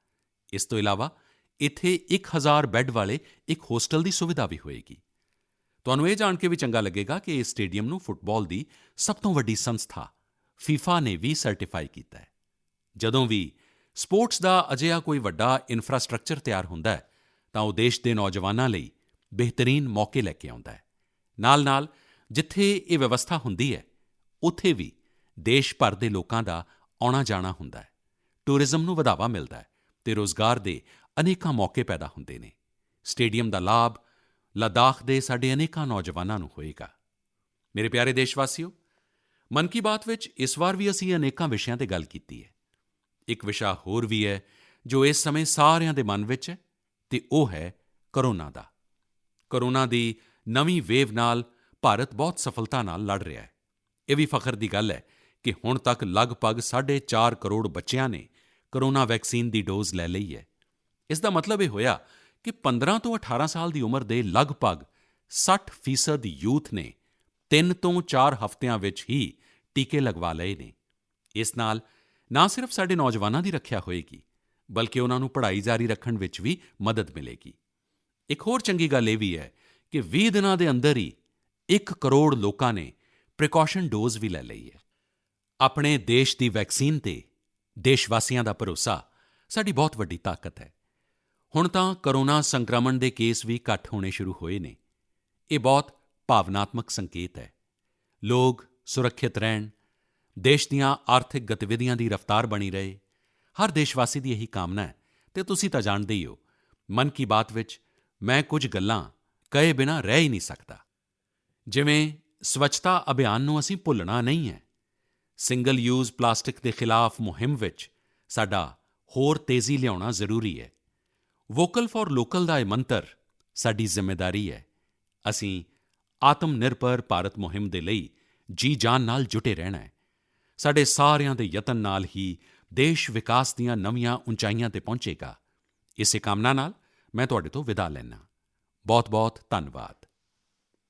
ਇਸ ਤੋਂ ਇਲਾਵਾ ਇੱਥੇ 1000 ਬੈੱਡ ਵਾਲੇ ਇੱਕ ਹੋਸਟਲ ਦੀ ਸੁਵਿਧਾ ਵੀ ਹੋਏਗੀ। ਤੁਹਾਨੂੰ ਇਹ ਜਾਣ ਕੇ ਵੀ ਚੰਗਾ ਲੱਗੇਗਾ ਕਿ ਇਸ ਸਟੇਡੀਅਮ ਨੂੰ ਫੁੱਟਬਾਲ ਦੀ ਸਭ ਤੋਂ ਵੱਡੀ ਸੰਸਥਾ ਫੀਫਾ ਨੇ ਵੀ ਸਰਟੀਫਾਈ ਕੀਤਾ ਹੈ। ਜਦੋਂ ਵੀ ਸਪੋਰਟਸ ਦਾ ਅਜਿਹਾ ਕੋਈ ਵੱਡਾ ਇਨਫਰਾਸਟ੍ਰਕਚਰ ਤਿਆਰ ਹੁੰਦਾ ਹੈ ਤਾਂ ਉਹ ਦੇਸ਼ ਦੇ ਨੌਜਵਾਨਾਂ ਲਈ ਬਿਹਤਰੀਨ ਮੌਕੇ ਲੈ ਕੇ ਆਉਂਦਾ ਹੈ। ਨਾਲ-ਨਾਲ ਜਿੱਥੇ ਇਹ ਵਿਵਸਥਾ ਹੁੰਦੀ ਹੈ ਉੱਥੇ ਵੀ ਦੇਸ਼ ਭਰ ਦੇ ਲੋਕਾਂ ਦਾ ਆਉਣਾ-ਜਾਣਾ ਹੁੰਦਾ ਹੈ, ਟੂਰਿਜ਼ਮ ਨੂੰ ਵਧਾਵਾ ਮਿਲਦਾ ਹੈ ਅਤੇ ਰੋਜ਼ਗਾਰ ਦੇ ਅਨੇਕਾਂ ਮੌਕੇ ਪੈਦਾ ਹੁੰਦੇ ਨੇ। ਸਟੇਡੀਅਮ ਦਾ ਲਾਭ ਲੱਦਾਖ ਦੇ ਸਾਡੇ ਅਨੇਕਾਂ ਨੌਜਵਾਨਾਂ ਨੂੰ ਹੋਏਗਾ। ਮੇਰੇ ਪਿਆਰੇ ਦੇਸ਼ਵਾਸੀਓ, ਮਨ ਕੀ ਬਾਤ ਵਿੱਚ ਇਸ ਵਾਰ ਵੀ ਅਸੀਂ ਅਨੇਕਾਂ ਵਿਸ਼ਿਆਂ 'ਤੇ ਗੱਲ ਕੀਤੀ ਹੈ। ਇੱਕ ਵਿਸ਼ਾ ਹੋਰ ਵੀ ਹੈ ਜੋ ਇਸ ਸਮੇਂ ਸਾਰਿਆਂ ਦੇ ਮਨ ਵਿੱਚ ਹੈ ਅਤੇ ਉਹ ਹੈ ਕੋਰੋਨਾ ਦਾ। ਕੋਰੋਨਾ ਦੀ ਨਵੀਂ ਵੇਵ ਨਾਲ ਭਾਰਤ ਬਹੁਤ ਸਫਲਤਾ ਨਾਲ ਲੜ ਰਿਹਾ ਹੈ। ਇਹ ਵੀ ਫਖਰ ਦੀ ਗੱਲ ਹੈ ਕਿ ਹੁਣ ਤੱਕ ਲਗਭਗ 4.5 ਕਰੋੜ ਬੱਚਿਆਂ ਨੇ ਕੋਰੋਨਾ ਵੈਕਸੀਨ ਦੀ ਡੋਜ਼ ਲੈ ਲਈ ਹੈ। ਇਸ ਦਾ ਮਤਲਬ ਇਹ ਹੋਇਆ ਕਿ 15 ਤੋਂ 18 ਸਾਲ ਦੀ ਉਮਰ ਦੇ ਲਗਭਗ 60% ਯੂਥ ਨੇ 3 ਤੋਂ 4 ਹਫ਼ਤਿਆਂ ਵਿੱਚ ਹੀ ਟੀਕੇ ਲਗਵਾ ਲਏ ਨੇ। ਇਸ ਨਾਲ ਨਾ ਸਿਰਫ ਸਾਡੇ ਨੌਜਵਾਨਾਂ ਦੀ ਰੱਖਿਆ ਹੋਏਗੀ ਬਲਕਿ ਉਨ੍ਹਾਂ ਨੂੰ ਪੜ੍ਹਾਈ ਜਾਰੀ ਰੱਖਣ ਵਿੱਚ ਵੀ ਮਦਦ ਮਿਲੇਗੀ। ਇੱਕ ਹੋਰ ਚੰਗੀ ਗੱਲ ਇਹ ਵੀ ਹੈ ਕਿ 20 ਦਿਨਾਂ ਦੇ ਅੰਦਰ ਹੀ 1 ਕਰੋੜ ਲੋਕਾਂ ਨੇ ਪ੍ਰੀਕਾਸ਼ਨ ਡੋਜ਼ ਵੀ ਲੈ ਲਈ ਹੈ। ਆਪਣੇ ਦੇਸ਼ ਦੀ ਵੈਕਸੀਨ 'ਤੇ ਦੇਸ਼ਵਾਸੀਆਂ ਦਾ ਭਰੋਸਾ ਸਾਡੀ ਬਹੁਤ ਵੱਡੀ ਤਾਕਤ ਹੈ। ਹੁਣ ਤਾਂ ਕੋਰੋਨਾ ਸੰਕਰਮਣ ਦੇ ਕੇਸ ਵੀ ਘੱਟ ਹੋਣੇ ਸ਼ੁਰੂ ਹੋਏ ਨੇ। ਇਹ ਬਹੁਤ ਭਾਵਨਾਤਮਕ ਸੰਕੇਤ ਹੈ। ਲੋਕ ਸੁਰੱਖਿਅਤ ਰਹਿਣ, ਦੇਸ਼ ਦੀਆਂ ਆਰਥਿਕ ਗਤੀਵਿਧੀਆਂ ਦੀ ਰਫ਼ਤਾਰ ਬਣੀ ਰਹੇ, ਹਰ ਦੇਸ਼ਵਾਸੀ ਦੀ ਇਹੀ ਕਾਮਨਾ ਹੈ ਅਤੇ ਤੁਸੀਂ ਤਾਂ ਜਾਣਦੇ ਹੀ ਹੋ, ਮਨ ਕੀ ਬਾਤ ਵਿੱਚ ਮੈਂ ਕੁਝ ਗੱਲਾਂ ਕਹੇ ਬਿਨਾਂ ਰਹਿ ਹੀ ਨਹੀਂ ਸਕਦਾ। ਜਿਵੇਂ ਸਵੱਛਤਾ ਅਭਿਆਨ ਨੂੰ ਅਸੀਂ ਭੁੱਲਣਾ ਨਹੀਂ ਹੈ। ਸਿੰਗਲ ਯੂਜ਼ ਪਲਾਸਟਿਕ ਦੇ ਖਿਲਾਫ ਮੁਹਿੰਮ ਵਿੱਚ ਸਾਡਾ ਹੋਰ ਤੇਜ਼ੀ ਲਿਆਉਣਾ ਜ਼ਰੂਰੀ ਹੈ। ਵੋਕਲ ਫਾਰ ਲੋਕਲ ਦਾ ਇਹ ਮੰਤਰ ਸਾਡੀ ਜ਼ਿੰਮੇਵਾਰੀ ਹੈ। ਅਸੀਂ ਆਤਮ ਨਿਰਭਰ ਭਾਰਤ ਮੁਹਿੰਮ ਦੇ ਲਈ ਜੀ-ਜਾਨ ਨਾਲ ਜੁਟੇ ਰਹਿਣਾ ਹੈ। ਸਾਡੇ ਸਾਰਿਆਂ ਦੇ ਯਤਨ ਨਾਲ ਹੀ ਦੇਸ਼ ਵਿਕਾਸ ਦੀਆਂ ਨਵੀਆਂ ਉਚਾਈਆਂ 'ਤੇ ਪਹੁੰਚੇਗਾ। ਇਸੇ ਕਾਮਨਾ ਨਾਲ ਮੈਂ ਤੁਹਾਡੇ ਤੋਂ ਵਿਦਾ ਲੈਂਦਾ। ਬਹੁਤ-ਬਹੁਤ ਧੰਨਵਾਦ।